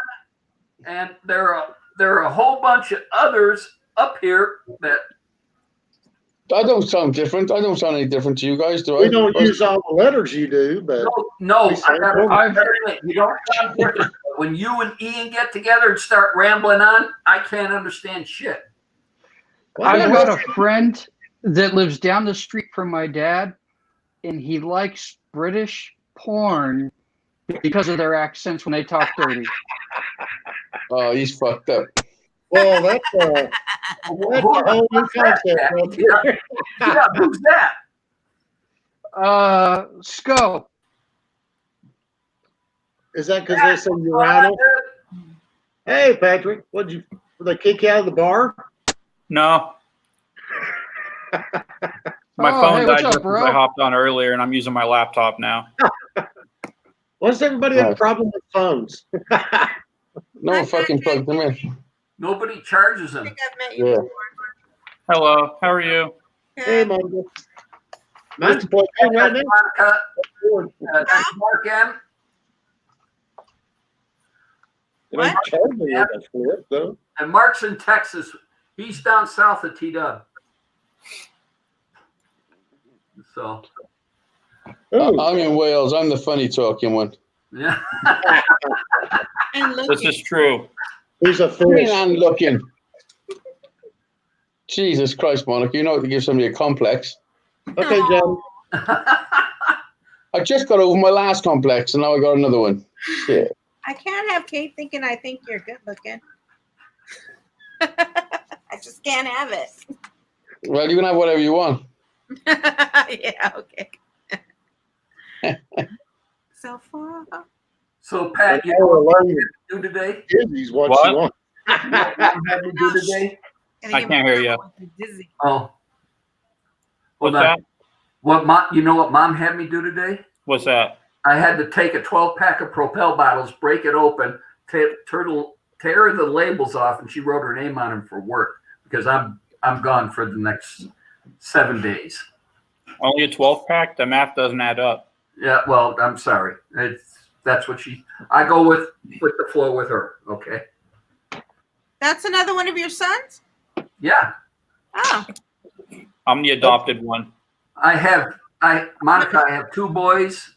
and there are a whole bunch of others up here that I don't sound different. I don't sound any different to you guys, do I? We don't use all the letters you do, but no, We I sound gotta normal. admit, you don't sound different. When you and Ian get together and start rambling on, I can't understand shit. I've got a friend that lives down the street from my dad, and he likes British porn because of their accents when they talk dirty. Oh, he's fucked up. well, that's a whole new concept. right there. Yeah, who's that? Sco. Is that because they say urinal? Hey, Patrick, did they kick you out of the bar? No. My Oh, phone hey, died what's up, just as bro? I hopped on earlier, and I'm using my laptop now. Why does everybody have a problem with phones? No one fucking plugged them in. Nobody charges I him. think I've met you Yeah. before. Hello, how are you? Hey, Good. Monica. Mine's plugged in right now. Monica, that's Mark M. It ain't charging me with a flip, though. And Mark's in Texas. He's down south of T-Dub. So, Ooh, I'm in Wales. I'm the funny talking one. yeah. And This looking. is true. he's a Green fish. and looking. Jesus Christ, Monica, you know how to give somebody a complex. Okay, John. I just got over my last complex, and now I got another one. Shit. I can't have Kate thinking I think you're good looking. I just can't have it. Well, you can have whatever you want. Yeah, okay. So far. So Pat, you I know will what learn you do today? Disney's what What? she wants. You know what Mom had me do today? I can't hear you. Dizzy. Oh, What's hold on. that? You know what Mom had me do today? What's that? I had to take a 12-pack of Propel bottles, break it open, tear the labels off, and she wrote her name on them for work because I'm gone for the next 7 days. Only a 12-pack? The math doesn't add up. Yeah, well, I'm sorry. That's what I go with the flow with her. Okay. That's another one of your sons? Yeah, Oh, I'm the adopted one. Monica, I have 2 boys.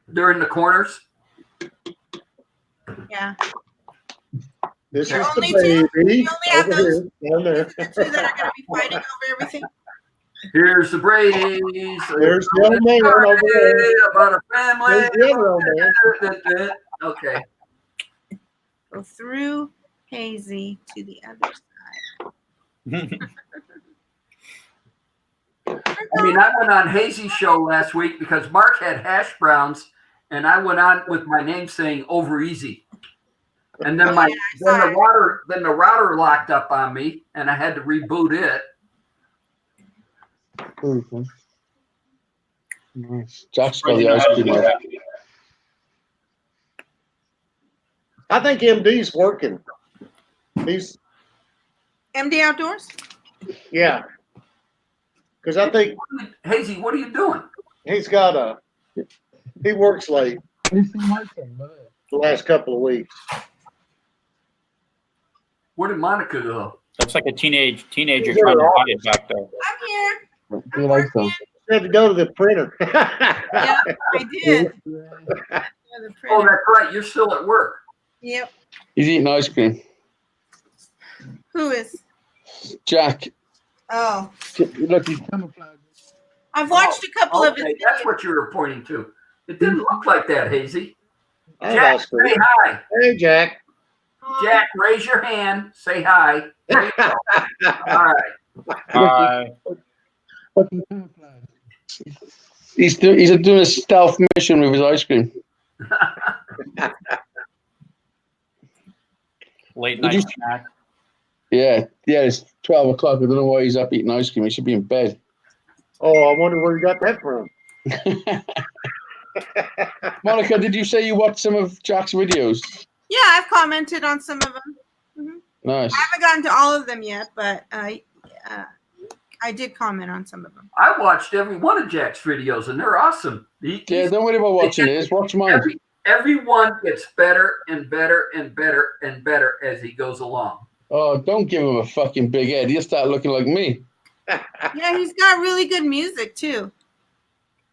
They're in the corners. yeah. This You're is only the baby. You only have over those- here, down there. The two that are going to be fighting over everything? Here's the Brady's. There's the old man over there. About a family. There's the other old man. Okay. Go through Hazy to the other side. I mean, I went on Hazy's show last week because Mark had hash browns, and I went on with my name saying over easy. And then the router locked up on me, and I had to reboot it. Mhm. Nice. Jack's got the ice cream. Now. I think MD's working. He's MD Outdoors? yeah. Because I think Hazy, what are you doing? he's got he works late the last couple of weeks. Where did Monica go? Looks like a teenager They're trying to all- hide it back there. I'm here. Do you like them? He had to go to the printer. Yeah, I did. The Oh, printer. that's right. You're still at work. Yep. He's eating ice cream. Who is? Jack, Oh, look, he's camouflage. I've watched a couple of his Okay, that's videos. what you were pointing to. It didn't look like that, Hazy. I have Jack, ice cream. say hi. Hey, Jack. Jack, raise your hand. Say hi. There you go. All right. Fucking camouflage. He's doing a stealth mission with his ice cream. Late Did you- night snack. Yeah, it's 12 o'clock. I don't know why he's up eating ice cream. He should be in bed. Oh, I wonder where you got that from. Monica, did you say you watched some of Jack's videos? Yeah, I've commented on some of them. Nice. I haven't gotten to all of them yet, but I did comment on some of them. I watched every one of Jack's videos, and they're awesome. Yeah, don't worry about watching his. Watch mine. Everyone gets better and better and better and better as he goes along. Oh, don't give him a fucking big head. He'll start looking like me. Yeah, he's got really good music too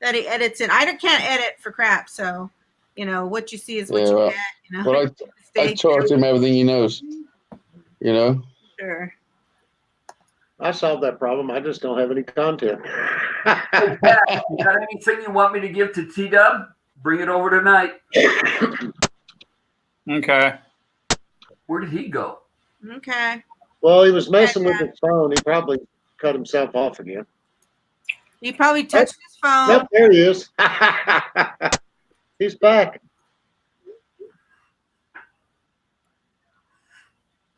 that he edits in. I can't edit for crap, so what you see is what Yeah, you well, get. But I Stay taught him everything he knows. You know? Sure. I solved that problem. I just don't have any content. Hey, Pat, you got anything you want me to give to T-Dub? Bring it over tonight. Okay. Where did he go? Okay. Well, he was messing with his phone. He probably cut himself off again. He probably touched his phone. Yep, there he is. He's back.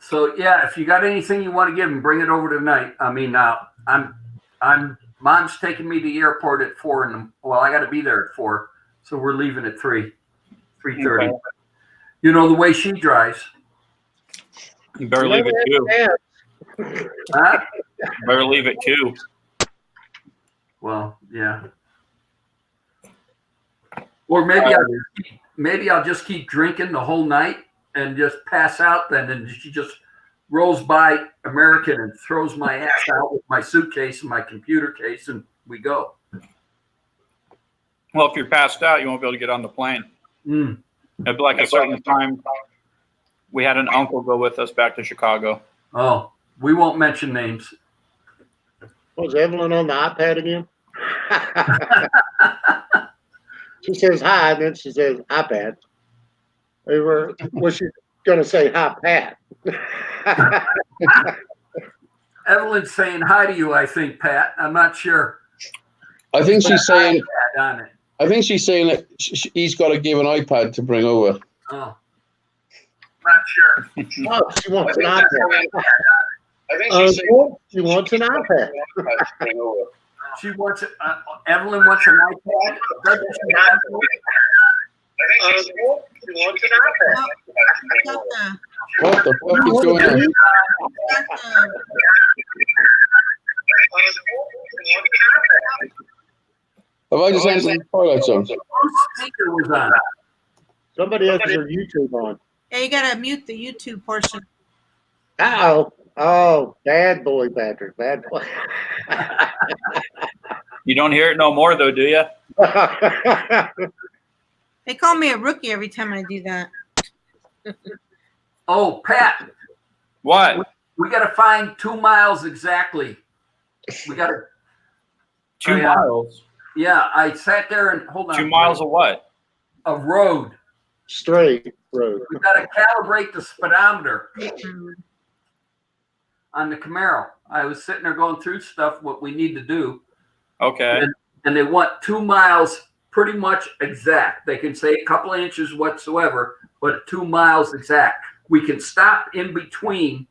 So yeah, if you got anything you want to give him, bring it over tonight. I mean, Mom's taking me to the airport at 4 I got to be there at 4, so we're leaving at 3:30. Okay. You know the way she drives, You better leave it too. Yeah. huh? You better leave it too. Well, yeah. Or maybe I'll just keep drinking the whole night and just pass out. Then and she just rolls by American and throws my ass out with my suitcase and my computer case, and we go. Well, if you're passed out, you won't be able to get on the plane. Mm. It'd be like a certain time. We had an uncle go with us back to Chicago. Oh, we won't mention names. Was Evelyn on the iPad again? She says hi, and then she says iPad. Was she going to say hi, Pat? Evelyn's saying hi to you, I think, Pat. I'm not sure. I think she's saying. iPad on it. I think she's saying that he's got to give an iPad to bring over. Oh. Not sure. Oh, she wants an iPad. I think She wants an iPad. She wants Evelyn wants an iPad. Doesn't she have one? She wants an iPad. Got the- What the fuck is going on? got the- Have I just answered the Twilight Zone? Whose speaker was on? Somebody else has their YouTube on. Yeah, you gotta mute the YouTube portion. Uh-oh. Oh, bad boy, Patrick. Bad boy. You don't hear it no more, though, do you? They call me a rookie every time I do that. Oh, Pat, What? we got to find 2 miles exactly. We got to. 2 yeah. miles? Yeah, I sat there and hold on. 2 miles of what? of road. Straight road. We got to calibrate the speedometer Mm. on the Camaro. I was sitting there going through stuff, what we need to do. Okay. And they want 2 miles pretty much exact. They can say a couple of inches whatsoever, but 2 miles exact. We can stop in between,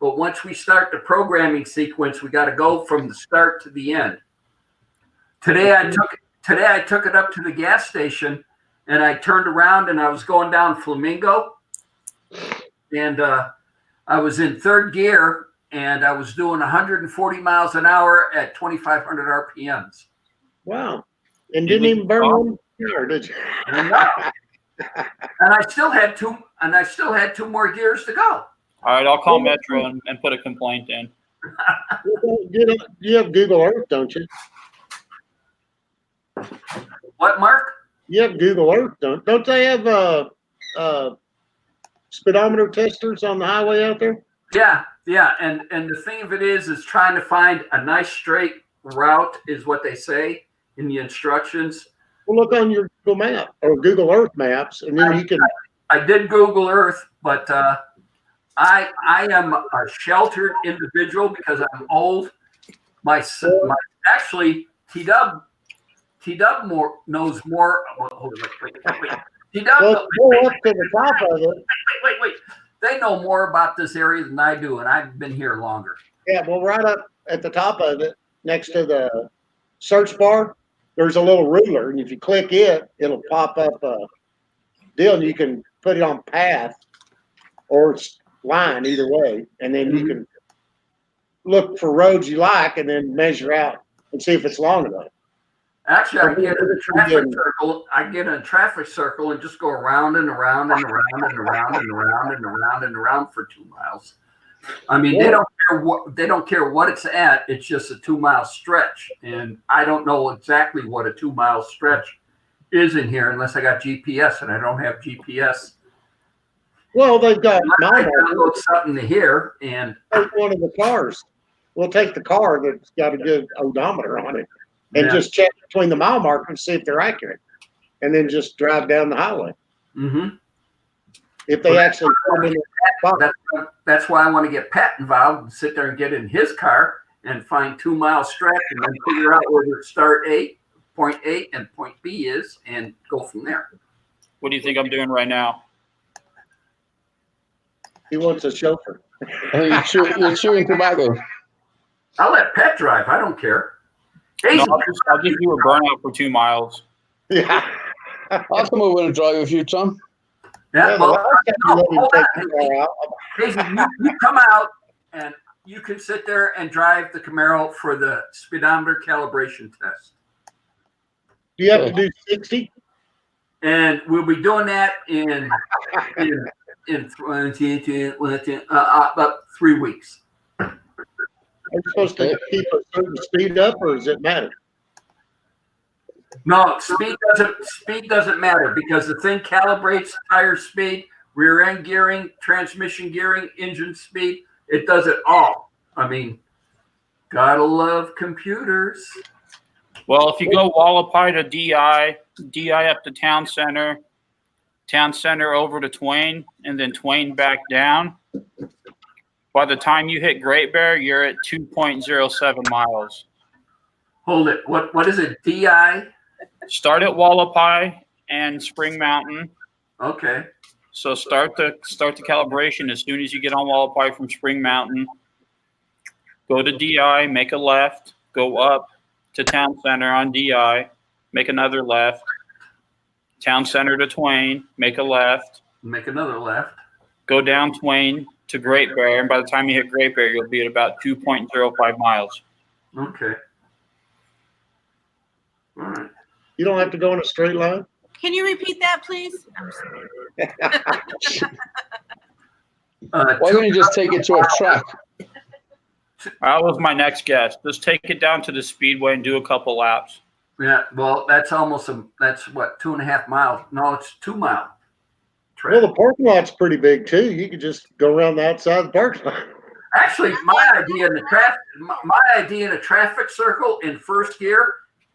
but once we start the programming sequence, we got to go from the start to the end. Today I took it up to the gas station, and I turned around and I was going down Flamingo, and I was in third gear, and I was doing 140 miles an hour at 2,500 RPMs. Wow. And didn't even burn one car, did you? And I still had two more gears to go. All right, I'll call Metro and put a complaint in. You have Google Earth, don't you? What, Mark? You have Google Earth, don't they have speedometer testers on the highway out there? Yeah. And the thing of it is trying to find a nice straight route is what they say in the instructions. Well, look on your Google map or Google Earth maps, and then you can. I did Google Earth, but I am a sheltered individual because I'm old. Actually, T-Dub knows more. Hold on, wait. T-Dub, Well, go up to the top of it. wait. They know more about this area than I do, and I've been here longer. Yeah, well, right up at the top of it, next to the search bar, there's a little ruler, and if you click it, it'll pop up a deal, and you can put it on path or line, either way, and then you can look for roads you like, and then measure out and see if it's long enough. Actually, I get in a traffic circle. I get in a traffic circle and just go around and around and around and around and around and around and around for 2 miles. I mean, they don't care what it's at. It's just a 2 mile stretch, and I don't know exactly what a 2 mile stretch is in here unless I got GPS, and I don't have GPS. Well, they've got I mile download markers. something to here, and Take one of the cars. We'll take the car that's got a good odometer on it and Yeah. just check between the mile markers, see if they're accurate, and then just drive down the highway. If they actually come in the spot. That's why I want to get Pat involved and sit there and get in his car and find 2 mile stretch and then figure out where the start point A and point B is and go from there. What do you think I'm doing right now? He wants a chauffeur. I think you're chewing tobacco. I'll let Pat drive. I don't care. No, Hazel, I'll just do a burnout for 2 miles. Yeah. I'll come over and drive with you, Tom. yeah, The well, last time you let him hold take on. the car out, Hazel, you come out and you can sit there and drive the Camaro for the speedometer calibration test. do you have to do 60? And we'll be doing that in about 3 weeks. Are you supposed to keep a certain speed up, or does it matter? No, speed doesn't matter because the thing calibrates tire speed, rear end gearing, transmission gearing, engine speed. It does it all. I mean, gotta love computers. Well, if you go Wallapai to DI up to Town Center over to Twain, and then Twain back down, By the time you hit Great Bear, you're at 2.07 miles. Hold it. What is it? DI? Start at Wallapai and Spring Mountain. Okay. So start the calibration as soon as you get on Wallapai from Spring Mountain. Go to DI, make a left, go up to Town Center on DI, make another left. Town Center to Twain, make a left. Make another left. Go down Twain to Great Bear, and by the time you hit Great Bear, you'll be at about 2.05 miles. Okay. All right. You don't have to go in a straight line? Can you repeat that, please? Why don't you just take it to a track? That was my next guess. Just take it down to the speedway and do a couple laps. Yeah, well, that's almost that's what, 2.5 miles? No, it's 2 mile. Well, the parking lot's pretty big too. You could just go around the outside of the parking lot. Actually, my idea in a traffic circle in first gear,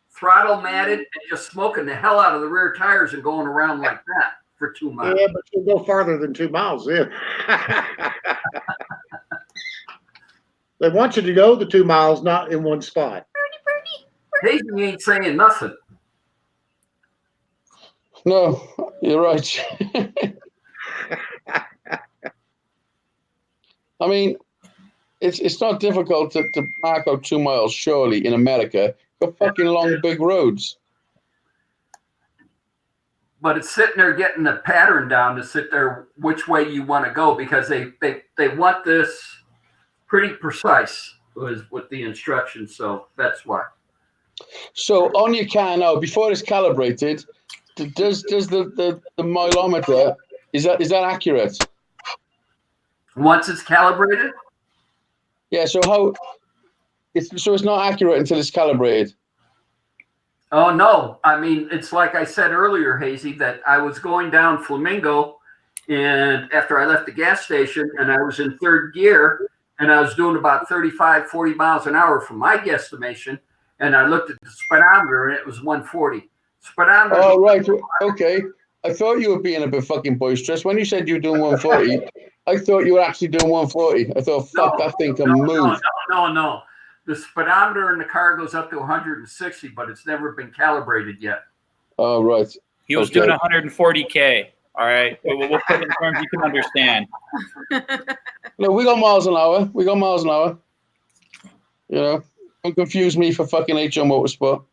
throttle matted, and just smoking the hell out of the rear tires and going around like that for 2 miles. Yeah, but you'll go farther than 2 miles then. They want you to go the 2 miles, not in one spot. Hazy ain't saying nothing. No, you're right. I mean, it's not difficult to mark out 2 miles, surely, in America. Got fucking long, big roads. But it's sitting there getting the pattern down to sit there which way you want to go, because they want this pretty precise with the instructions. So that's why. So on your car now, before it's calibrated, does the mileometer, is that accurate? Once it's calibrated? Yeah, so it's not accurate until it's calibrated. Oh, no. I mean, it's like I said earlier, Hazy, that I was going down Flamingo, and after I left the gas station, and I was in third gear, and I was doing about 35, 40 miles an hour from my guesstimation, and I looked at the speedometer, and it was 140. Speedometer. Oh, right. Okay. I thought you were being a bit fucking boisterous. When you said you were doing 140, I thought you were actually doing 140. I thought, fuck, that thing can move. No. The speedometer in the car goes up to 160, but it's never been calibrated yet. Oh, right. He was doing 140K. All right. We'll put it in terms you can understand. No, we got miles an hour. You know, don't confuse me for fucking HO Motorsport.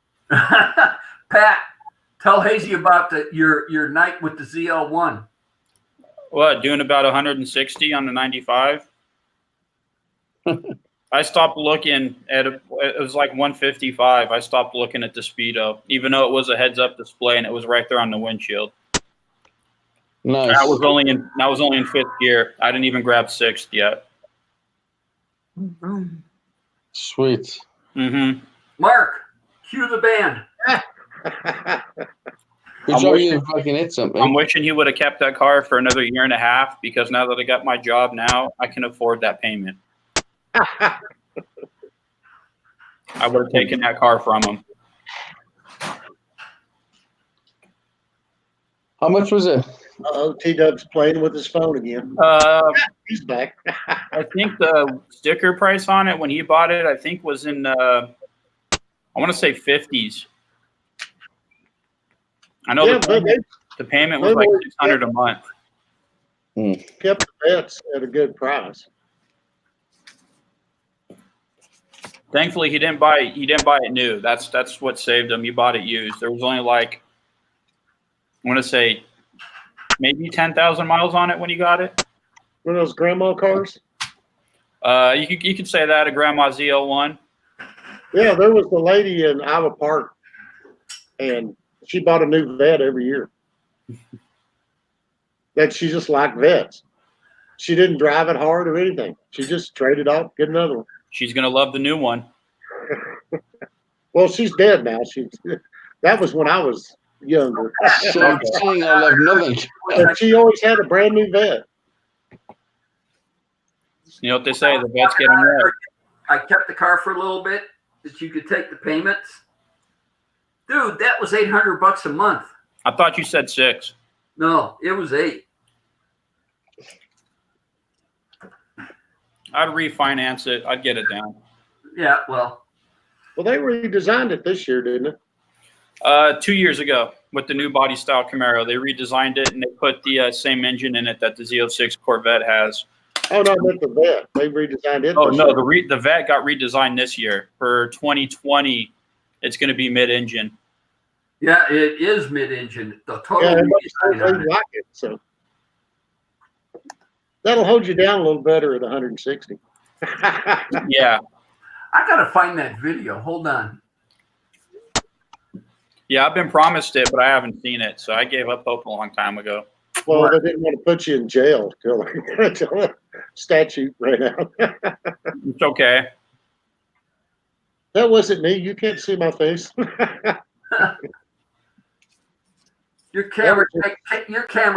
Pat, tell Hazy about your night with the ZL1. What, doing about 160 on the 95? I stopped looking at it was like 155. I stopped looking at the speedo, even though it was a heads-up display and it was right there on the windshield. Nice. I was only in fifth gear. I didn't even grab sixth yet. Sweet. Mm-hmm. Mark, cue the band. Good job you fucking hit something. I'm wishing he would have kept that car for another year and a half, because now that I got my job now, I can afford that payment. I would have taken that car from him. How much was it? Uh-oh, T-Dub's playing with his phone again. He's back. I think the sticker price on it when he bought it, I think was in, I want to say 50s. I know the payment was like $600 a month. Kept the bets at a good price. Thankfully, he didn't buy it new. That's what saved him. He bought it used. There was only like, I want to say, maybe 10,000 miles on it when he got it. One of those grandma cars? You could say that, a Grandma ZL1. Yeah, there was the lady in Iowa Park, and she bought a new vet every year. That she just liked vets. She didn't drive it hard or anything. She just traded off, get another one. She's gonna love the new one. Well, she's dead now. That was when I was younger. Saying I love nothing. But she always had a brand new vet. You know what they say, the vet's getting red. I kept the car for a little bit that you could take the payments. Dude, that was $800 a month. I thought you said 6. No, it was 8. I'd refinance it. I'd get it down. Yeah, well, Well, they redesigned it this year, didn't it? 2 years ago with the new body style Camaro, they redesigned it and they put the same engine in it that the Z06 Corvette has. Oh no, not the vet. They redesigned it. Oh this no, year. the Vet got redesigned this year for 2020. It's going to be mid-engine. yeah, it is mid-engine. The Yeah, total everybody says redesign on they it. like it, so that'll hold you down a little better at 160. Yeah, I gotta find that video. Hold on. yeah. I've been promised it, but I haven't seen it. So I gave up hope a long time ago. Well, they didn't want to put you in jail till the statute ran out. It's okay. That wasn't me. You can't see my face. Your camera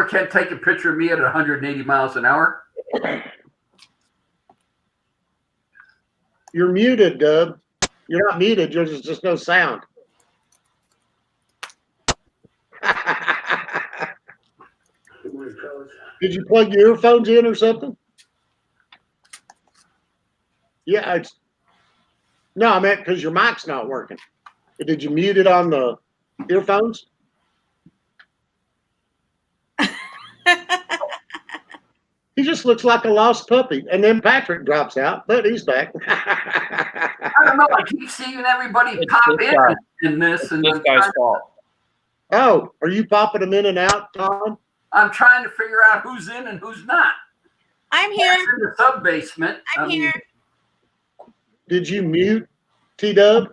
can't take a picture of me at 180 miles an hour. You're muted, Dub. You're not muted. There's just no sound. Did you plug your earphones in or something? Yeah, no, I meant because your mic's not working. Did you mute it on the earphones? He just looks like a lost puppy. And then Patrick drops out, but he's back. I don't know. I keep seeing everybody It's pop this guy. in this, and This guy's fault. Oh, are you popping them in and out, Tom? I'm trying to figure out who's in and who's not. I'm here. That's in the sub basement. I'm here. Did you mute T-Dub?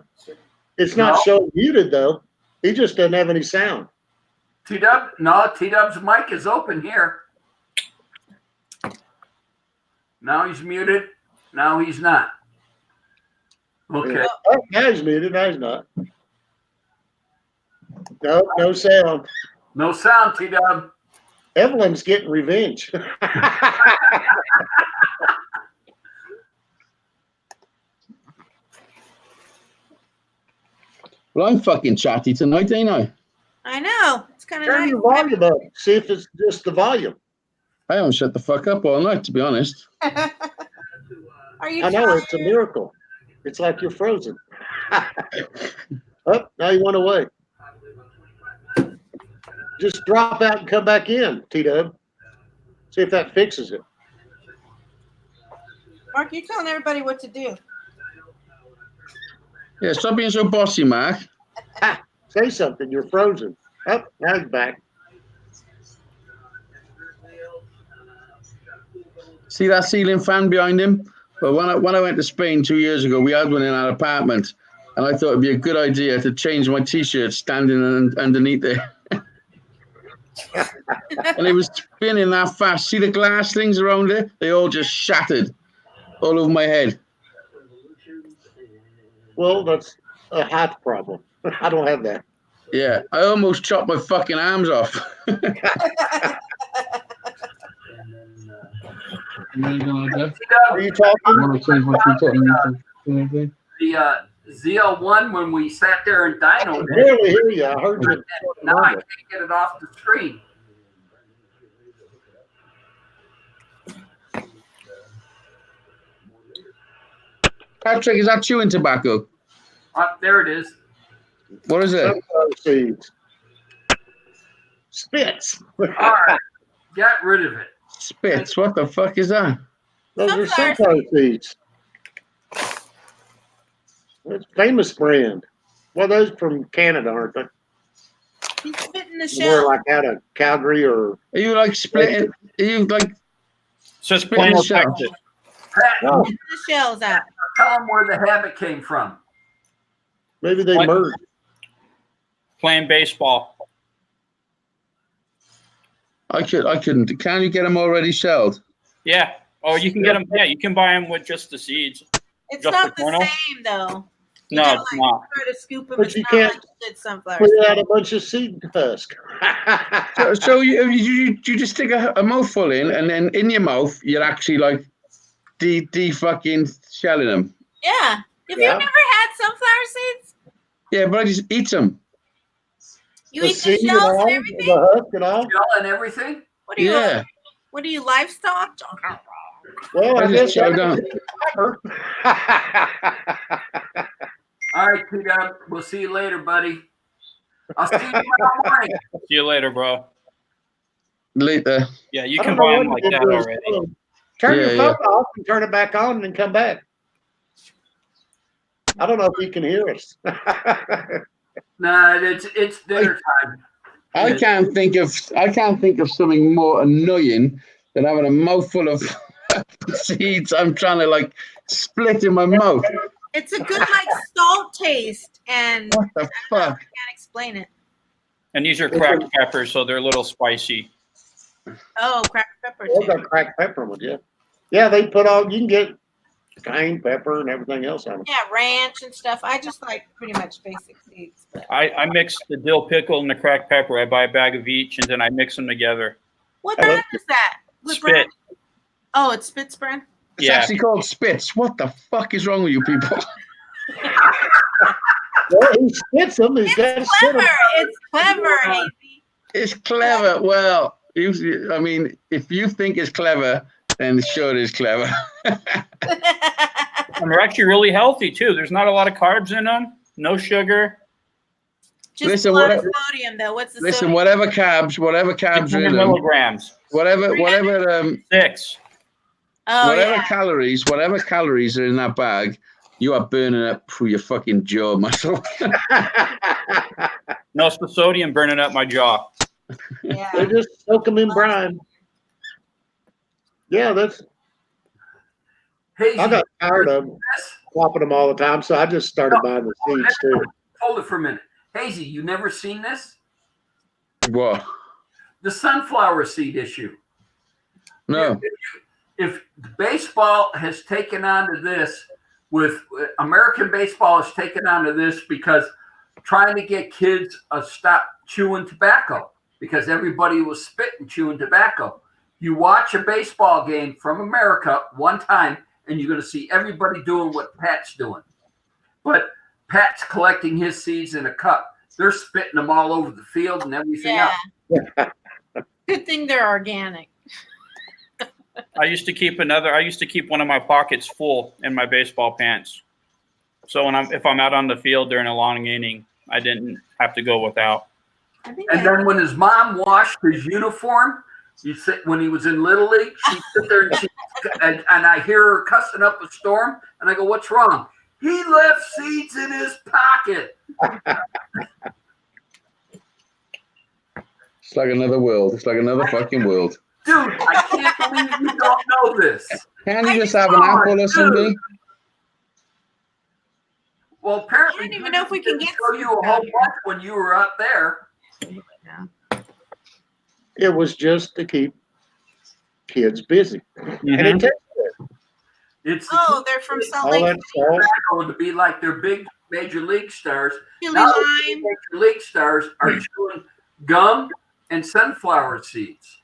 It's not No. showing muted, though. He just doesn't have any sound. T-Dub? No, T-Dub's mic is open here. Now he's muted. Now he's not. Okay. Oh, now he's muted. Now he's not. No, no sound. No sound, T-Dub. Evelyn's getting revenge. Well, I'm fucking chatty tonight, ain't I? I know. It's kind of Turn nice. your volume up. See if it's just the volume. I haven't shut the fuck up all night, to be honest. Are you I know trying? it's a miracle. It's like you're frozen. Oh, now you went away. Just drop out and come back in, T-Dub. See if that fixes it. Mark, you're telling everybody what to do. Yeah, stop being so bossy, Mark. Say something. You're frozen. Oh, now he's back. See that ceiling fan behind him? Well, when I went to Spain 2 years ago, we had one in our apartment, and I thought it'd be a good idea to change my T-shirt standing underneath there. And it was spinning that fast. See the glass things around it? They all just shattered all over my head. Well, that's a height problem. I don't have that. Yeah, I almost chopped my fucking arms off. Are you talking? The ZL1, when we sat there and I dynoed can it, barely hear you. I heard you. now I can't get it off the screen. Patrick, is that chewing tobacco? There it is. What is it? Sunflower seeds. Spits. All right. Get rid of it. Spits. What the fuck is that? Those are Sunflower sunflower seeds. It's a famous brand. Well, those from Canada, aren't they? He's spitting the More shell. like out of Calgary or. Are you like splitting? Are you like So it's Plain Plano, shell. Texas. Pat, Oh, Spitting the shells out. tell them where the habit came from. maybe they What? merged. Playing baseball. I couldn't. Can you get them already shelled? Yeah. Oh, you can get them. Yeah, you can buy them with just the seeds. It's Just not the the kernel? same though. You No, gotta, it's like, not. Try to scoop them. But It's you not can't like good sunflower. Clear seeds. out a bunch of seed husk. So you just stick a mouthful in, and then in your mouth you're actually like de fucking shelling them. Yeah. Have Yeah. you never had sunflower seeds? Yeah, but I just eat them. You The eat the seed and shells all, and the everything? husk and all. Shell and everything. What are you? Yeah. What are you, livestock? Well, I guess slow down. All right, P-Dub, we'll see you later, buddy. I'll see you tomorrow morning. See you later, bro. Later. Yeah, you I can don't know buy what them like you did that to his already. phone. Turn your Yeah, phone off and turn it back on and then come back. I don't know if he can hear us. Nah, it's dinner time. I can't think of something more annoying than having a mouthful of seeds. I'm trying to like split in my mouth. It's a good like salt taste, and What the I fuck? can't explain it. And these are cracked peppers, so they're a little spicy. Oh, cracked pepper Well, too. got cracked pepper with you. Yeah, they put all, you can get cayenne pepper and everything else on them. Yeah, ranch and stuff. I just like pretty much basic seeds. But I mix the dill pickle and the cracked pepper. I buy a bag of each, and then I mix them together. what brand is that? What Spit. brand? Oh, it's Spitz brand. It's Yeah. actually called Spitz. What the fuck is wrong with you people? Well, he spits them. He's got to It's spit clever. them. It's clever, Hazy. It's clever. Well, I mean, if you think it's clever, then sure it is clever. And they're actually really healthy too. There's not a lot of carbs in them. No sugar. Just Listen, blood what- sodium though. What's the Listen, sodium? whatever carbs are 600 in them, milligrams. whatever 6. Oh whatever yeah. calories are in that bag, you are burning up through your fucking jaw muscle. No, it's the sodium burning up my jaw. They Yeah. just soak them in brine. Yeah, that's. Hey, I got tired of swapping them all the time, so I just started buying the seeds too. hold it for a minute. Hazy, you never seen this? What? The sunflower seed issue. No. If baseball has taken on to this, with American baseball has taken on to this because trying to get kids stop chewing tobacco because everybody was spitting chewing tobacco. You watch a baseball game from America one time, and you're going to see everybody doing what Pat's doing. But Pat's collecting his seeds in a cup. They're spitting them all over the field and everything Yeah. else. Good thing they're organic. I used to keep one of my pockets full in my baseball pants. So if I'm out on the field during a long inning, I didn't have to go without. I think And then when his mom washed his uniform, when he was in Little League, she'd sit there and I hear her cussing up a storm, and I go, "What's wrong?" He left seeds in his pocket. It's like another world. It's like another fucking world. Dude, I can't believe you don't know this. Can't you just have an apple or something? Well, apparently, I don't even know if we can get show you a whole bunch when you were up there. It was just to keep kids busy, and it takes It's Oh, they're from Salt all Lake that City. salt. going to be like their big major league stars. Chili Now, lime. major league stars are chewing gum and sunflower seeds.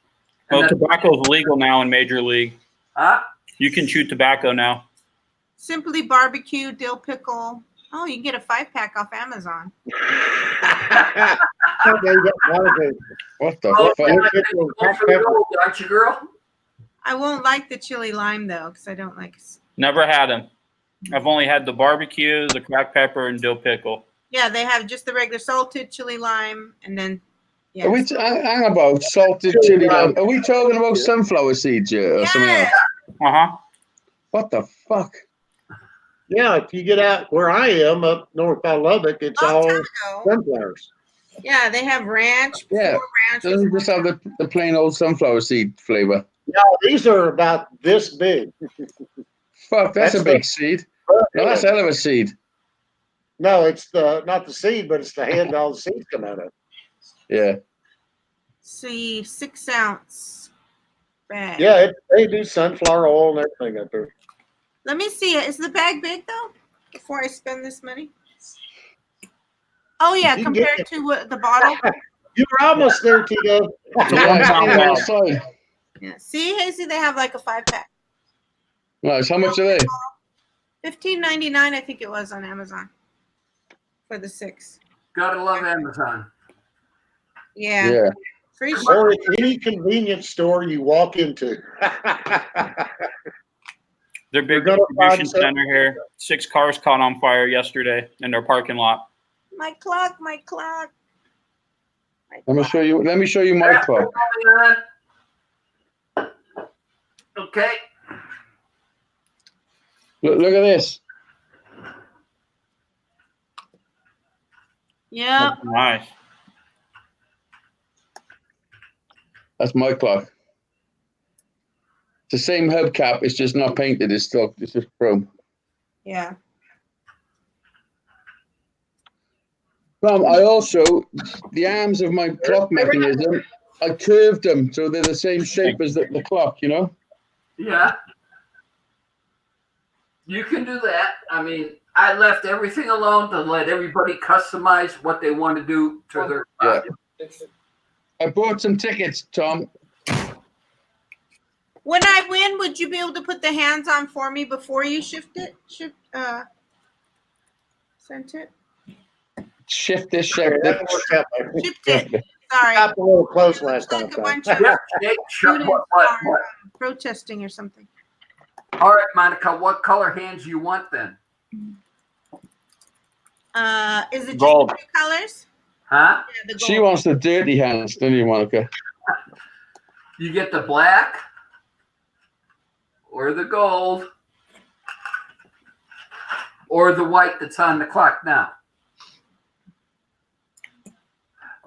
And Well, that- tobacco's legal now in Major League. huh? You can chew tobacco now. Simply barbecue, dill pickle. Oh, you can get a 5-pack off Amazon. Okay, you got a lot of things. What the Oh, fuck? yeah, Dill I think pickle, you're black for the pepper. gold, aren't you, girl? I won't like the chili lime though, because I don't like. Never had them. I've only had the barbecue, the cracked pepper, and dill pickle. Yeah, they have just the regular salted chili lime, and then yeah. Are we hang about salted chili lime? Are we talking about sunflower seeds here or something else? Uh-huh. What the fuck? Yeah, if you get out where I am up north by Lubbock, it's all Taco. sunflowers. Yeah, they have ranch. Yeah. 4 ranches. Doesn't just have the plain old sunflower seed flavor. No, these are about this big. Fuck, that's a That's big seed. No, that's a hell of a seed. No, it's not the seed, but it's the head that all the seeds come out of. Yeah. See, 6-ounce bag. Yeah, they do sunflower oil and everything up there. Let me see it. Is the bag big though? Before I spend this money. Oh yeah, You can get compared to what the bottle. You were almost there, Tito. Yeah, outside. Yeah. See, Hazy, they have like a 5-pack. Nice. How much are they? $15.99, I think it was on Amazon for the 6. Gotta love Amazon. Yeah. Yeah. Free Or shipping. any convenience store you walk into. Their You're big gonna find distribution some- center here. 6 cars caught on fire yesterday in their parking lot. My clock, my clock. Let me show you. Let me show you my clock. Okay. Look at this. Yep. Nice. That's my clock. It's the same hubcap. It's just not painted. It's just chrome. Yeah. I also, the arms of my clock mechanism, I curved them so they're the same shape as the clock, you know? Yeah. You can do that. I mean, I left everything alone to let everybody customize what they want to do to their project. I bought some tickets, Tom. When I win, would you be able to put the hands on for me before you sent it? Shift this, Yeah, shift that this. worked out there. Shipped it. Sorry. Got a little close last time. Like a bunch Tom. of Yeah, Jake, students what? are protesting or something. All right, Monica, what color hands you want then? Is it just Gold. the two colors? Huh? Yeah, the She gold. wants the dirty hands, don't you, Monica? You get the black or the gold or the white that's on the clock now.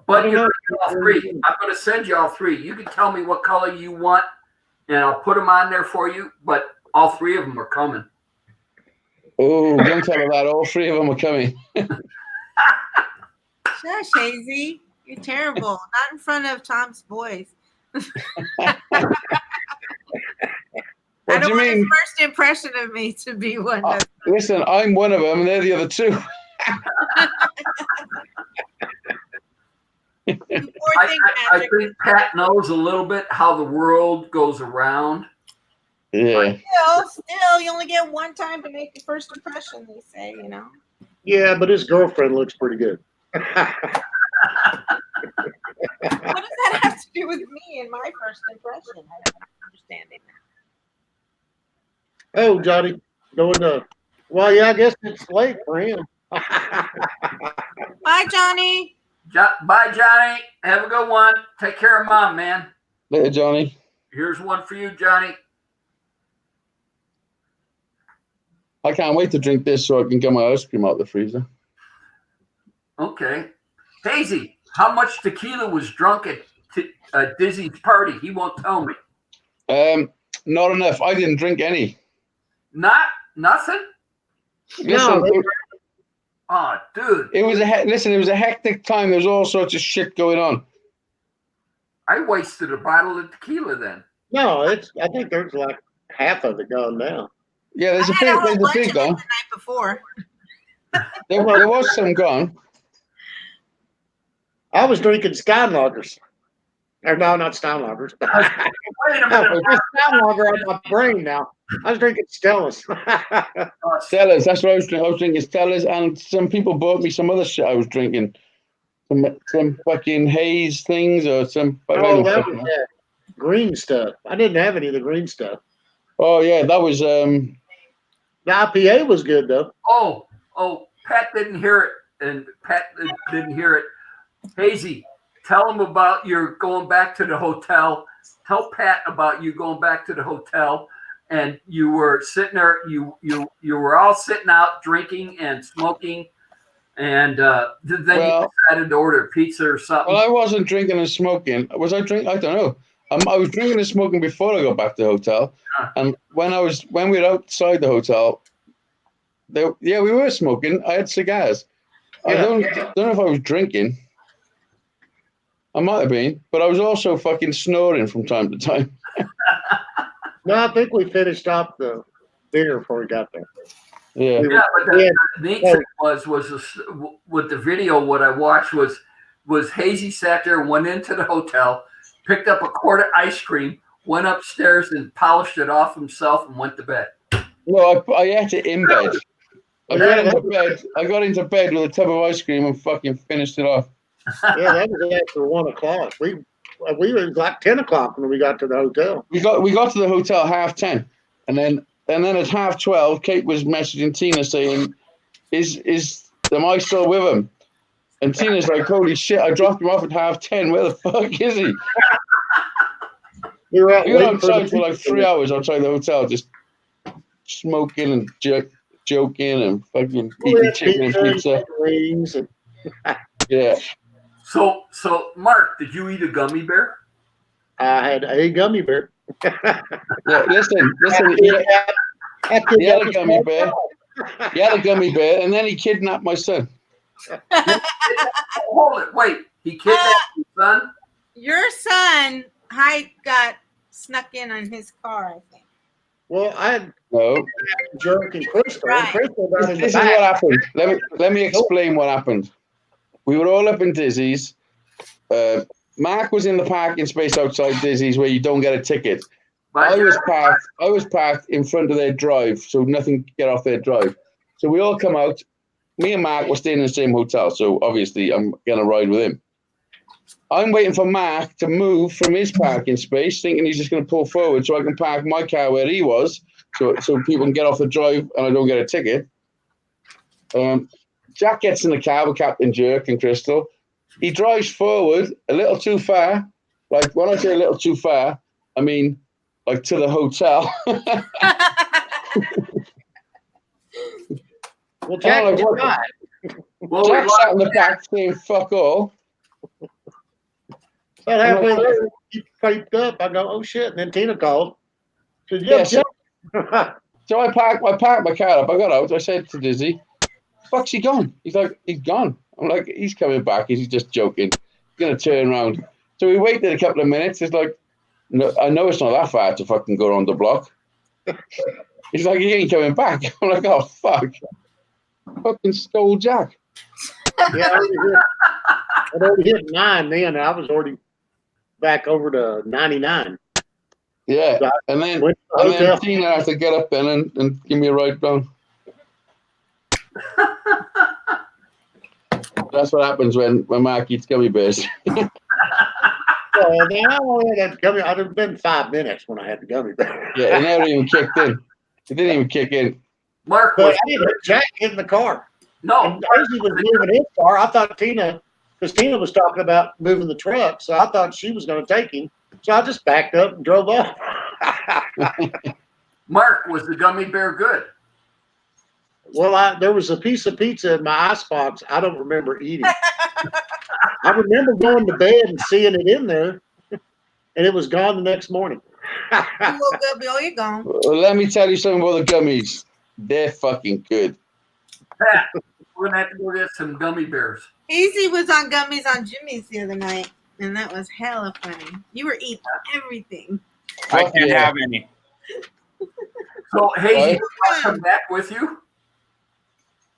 But you're all three. I'm going to send you all three. You can tell me what color you want, and I'll put them on there for you. But all three of them are coming. Oh, don't tell her that. All three of them are coming. Shush, Hazy. You're terrible. Not in front of Tom's boys. I What do don't you want his mean? first impression of me to be one that's Listen, I'm one of them, and they're the other two. you poor I thing, think Patrick. Pat knows a little bit how the world goes around. Yeah. Still, you only get one time to make a first impression, they say, you know. Yeah, but his girlfriend looks pretty good. What does that have to do with me and my first impression? I don't understand it. Oh, Johnny, going to. Well, yeah, I guess it's late for him. Bye, Johnny. Bye, Johnny. Have a good one. Take care of Mom, man. Later, Johnny. Here's one for you, Johnny. I can't wait to drink this so I can get my ice cream out of the freezer. Okay. Daisy, how much tequila was drunk at Dizzy's party? He won't tell me. Not enough. I didn't drink any. Nothing? Listen, Oh, dude. it was a hectic time. There was all sorts of shit going on. I wasted a bottle of tequila then. No, I think there's like half of it gone now. Yeah, there's a I had a whole big bunch of it the gone. night before. There was some gone. I was drinking Steinlagers. Or no, not Steinlagers. Wait a minute. It's Steinlager on my brain now. I was drinking Stella's. Stella's. That's what I was drinking. I was drinking Stella's, and some people bought me some other shit I was drinking. Some fucking haze things or some. Oh, that was that green stuff. I didn't have any of the green stuff. Oh yeah, that was The IPA was good though. Oh, Pat didn't hear it, and Pat didn't hear it. Hazy, tell him about your going back to the hotel. Tell Pat about you going back to the hotel, and you were sitting there. You were all sitting out drinking and smoking, and then you decided to order pizza or something. Well, I wasn't drinking and smoking. Was I drinking? I don't know. I was drinking and smoking before I got back to the hotel, and when we were outside the hotel, we were smoking. I had cigars. I don't know if I was drinking. I might have been, but I was also fucking snoring from time to time. No, I think we finished off the beer before we got there. Yeah. Yeah, but the neat thing was with the video. What I watched was Hazy sat there, went into the hotel, picked up a quart of ice cream, went upstairs and polished it off himself, and went to bed. No, I ate it in bed. I got into bed with a tub of ice cream and fucking finished it off. Yeah, that was after 1 o'clock. we were like 10 o'clock when we got to the hotel. We got to the hotel 10:30, and then at 12:30, Kate was messaging Tina saying, am I still with him? And Tina's like, holy shit, I dropped him off at 10:30. Where the fuck is he? We were We were outside for like 3 hours outside the hotel, just smoking and joking and fucking eating chicken and pizza. Wings and Yeah. So Mark, did you eat a gummy bear? I had a gummy bear. Yeah, listen. He had a gummy bear. He had a gummy bear, and then he kidnapped my son. Hold it, wait. He kidnapped his son? Your son got snuck in on his car, I think. Well, I had No. Jerk and Crystal. Right. And Crystal down in the This is back. what happened. Let me explain what happened. We were all up in Dizzy's. Mark was in the parking space outside Dizzy's where you don't get a ticket. I was parked in front of their drive, so nothing could get off their drive. So we all come out. Me and Mark were staying in the same hotel, so obviously I'm gonna ride with him. I'm waiting for Mark to move from his parking space, thinking he's just gonna pull forward so I can park my car where he was, so people can get off the drive and I don't get a ticket. Jack gets in the car with Captain Jerk and Crystal. He drives forward a little too far. Like when I say a little too far, I mean like to the hotel. Well, Jack like, did what? not. Well, Jack sat in the back saying "fuck all." So halfway there, he piped up. I go, oh shit. And then Tina called. She said, Yes. Jack. So I parked my car up. I got out. I said to Dizzy, "Fuck's he gone?" He's like, "He's gone." I'm like, "He's coming back. He's just joking. He's gonna turn around." So we waited a couple of minutes. It's like, no, I know it's not that far to fucking go around the block. He's like, "He ain't coming back." I'm like, "Oh fuck." Fucking stole Jack. Yeah, I'd already hit 9 then. And I was already back over to 99. Yeah. So And then went to the hotel. Tina had to get up then and give me a ride down. That's what happens when Mark eats gummy bears. Then I only had that gummy. I'd have been 5 minutes when I had the gummy bear. Yeah, it never even kicked in. It didn't even kick in. Mark But was I didn't hear Jack get in the car. no. And Daisy was moving his car. I thought Tina, because Tina was talking about moving the truck, so I thought she was going to take him. So I just backed up and drove off. Mark, was the gummy bear good? Well, there was a piece of pizza in my icebox I don't remember eating. I remember going to bed and seeing it in there, and it was gone the next morning. You woke up, oh, you're gone. Well, let me tell you something about the gummies. They're fucking good. Pat, we're gonna have to go get some gummy bears. Easy was on gummies on Jimmy's the other night, and that was hella funny. You were eating everything. I Fuck can't yeah. have any. So Hazy, Right. I'll come back with you.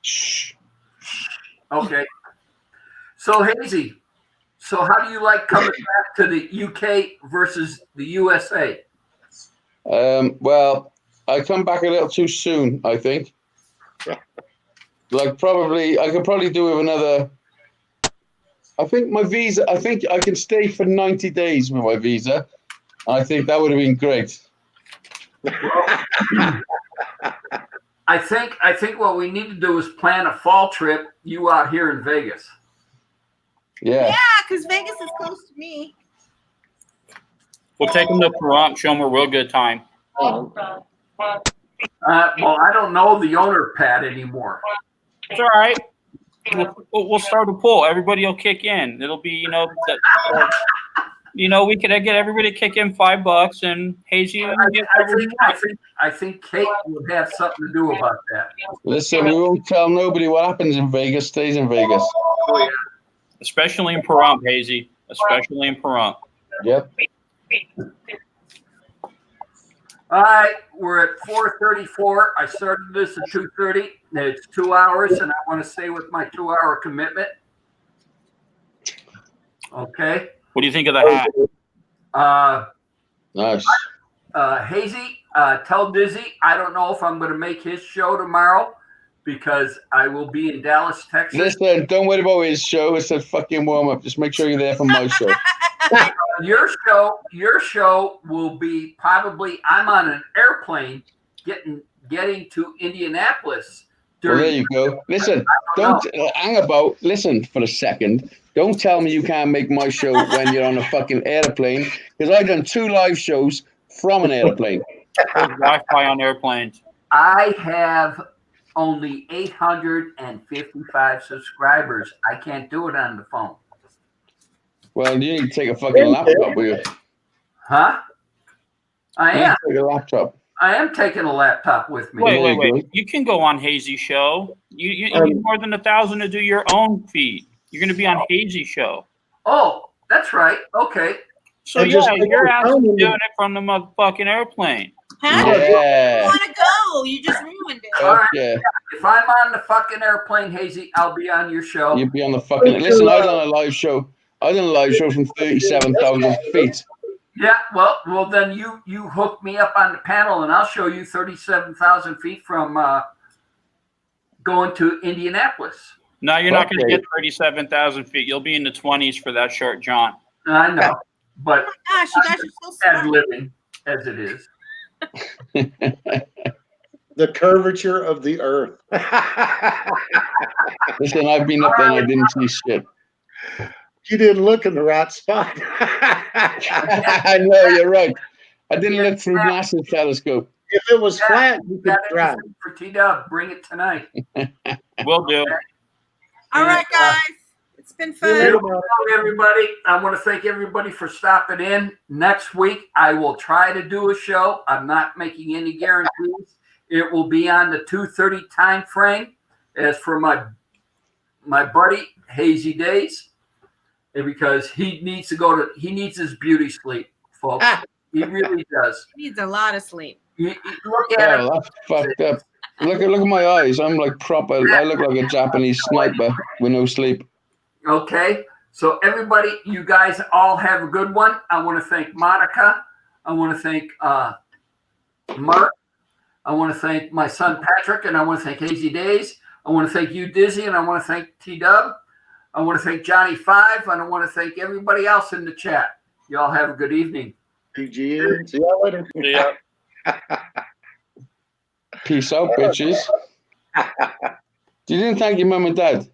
Shh. Okay. So Hazy, so how do you like coming back to the UK versus the USA? Well, I come back a little too soon, I think. Like I could probably do with another. I think my visa. I think I can stay for 90 days with my visa. I think that would have been great. I think what we need to do is plan a fall trip. You out here in Vegas. Yeah. Yeah, because Vegas is close to me. We'll take them to Pahrump, show them a real good time. Well, I don't know the owner, Pat, anymore. It's all right. We'll start a pool. Everybody will kick in. It'll be, we could get everybody to kick in $5 and Hazy. I think Kate would have something to do about that. Listen, we won't tell nobody what happens in Vegas. Stays in Vegas. Oh, yeah. Especially in Pahrump, Hazy. Especially in Pahrump. Yep. All right, we're at 4:34. I started this at 2:30. It's 2 hours, and I want to stay with my 2-hour commitment. Okay. What do you think of the hat? Nice. Hazy, tell Dizzy I don't know if I'm going to make his show tomorrow because I will be in Dallas, Texas. Listen, don't worry about his show. It's a fucking warm up. Just make sure you're there for my show. Your show will be probably, I'm on an airplane getting to Indianapolis. Well, there you go. Listen, don't hang about. Listen for a second. Don't tell me you can't make my show when you're on a fucking airplane, because I've done 2 live shows from an airplane. There's Wi-Fi on airplanes. I have only 855 subscribers. I can't do it on the phone. Well, you need to take a fucking laptop with you. Huh? I You need am. to take a laptop. I am taking a laptop with me. Wait. You can go on Hazy Show. You need more than 1,000 to do your own feed. You're going to be on Hazy Show. Oh, that's right. Okay. So And just yeah, make you're it actually known. doing it from the motherfucking airplane. Pat, you Yeah. want to go? You just ruined it. All right. Yeah. If I'm on the fucking airplane, Hazy, I'll be on your show. You'd be on the fucking. Listen, I done a live show. I done a live show from 37,000 feet. Yeah, well, then you hook me up on the panel, and I'll show you 37,000 feet from going to Indianapolis. No, you're not going to Okay. get 37,000 feet. You'll be in the 20s for that short jaunt. I know, but Gosh, you guys are so ad smart. living as it is. The curvature of the earth. Listen, I've been up there and I didn't see shit. You didn't look in the right spot. I know, you're right. I didn't look through NASA's telescope. If it was flat, you could Got drive. anything for T-Dub, bring it tonight. Will do. All right, guys. It's been fun. Hello, everybody. I want to thank everybody for stopping in. Next week, I will try to do a show. I'm not making any guarantees. It will be on the 2:30 time frame. As for my buddy, Hazy Days, because he needs his beauty sleep, folks. He really does. He needs a lot of sleep. Look at him. Oh, that's fucked up. Look at my eyes. I'm like proper. I look like a Japanese sniper with no sleep. Okay, so everybody, you guys all have a good one. I want to thank Monica. I want to thank Mark. I want to thank my son Patrick, and I want to thank Hazy Days. I want to thank you, Dizzy, and I want to thank T-Dub. I want to thank Johnny Five, and I want to thank everybody else in the chat. You all have a good evening. PGN. See y'all later. See ya. Peace out, bitches. You didn't thank your mum and dad.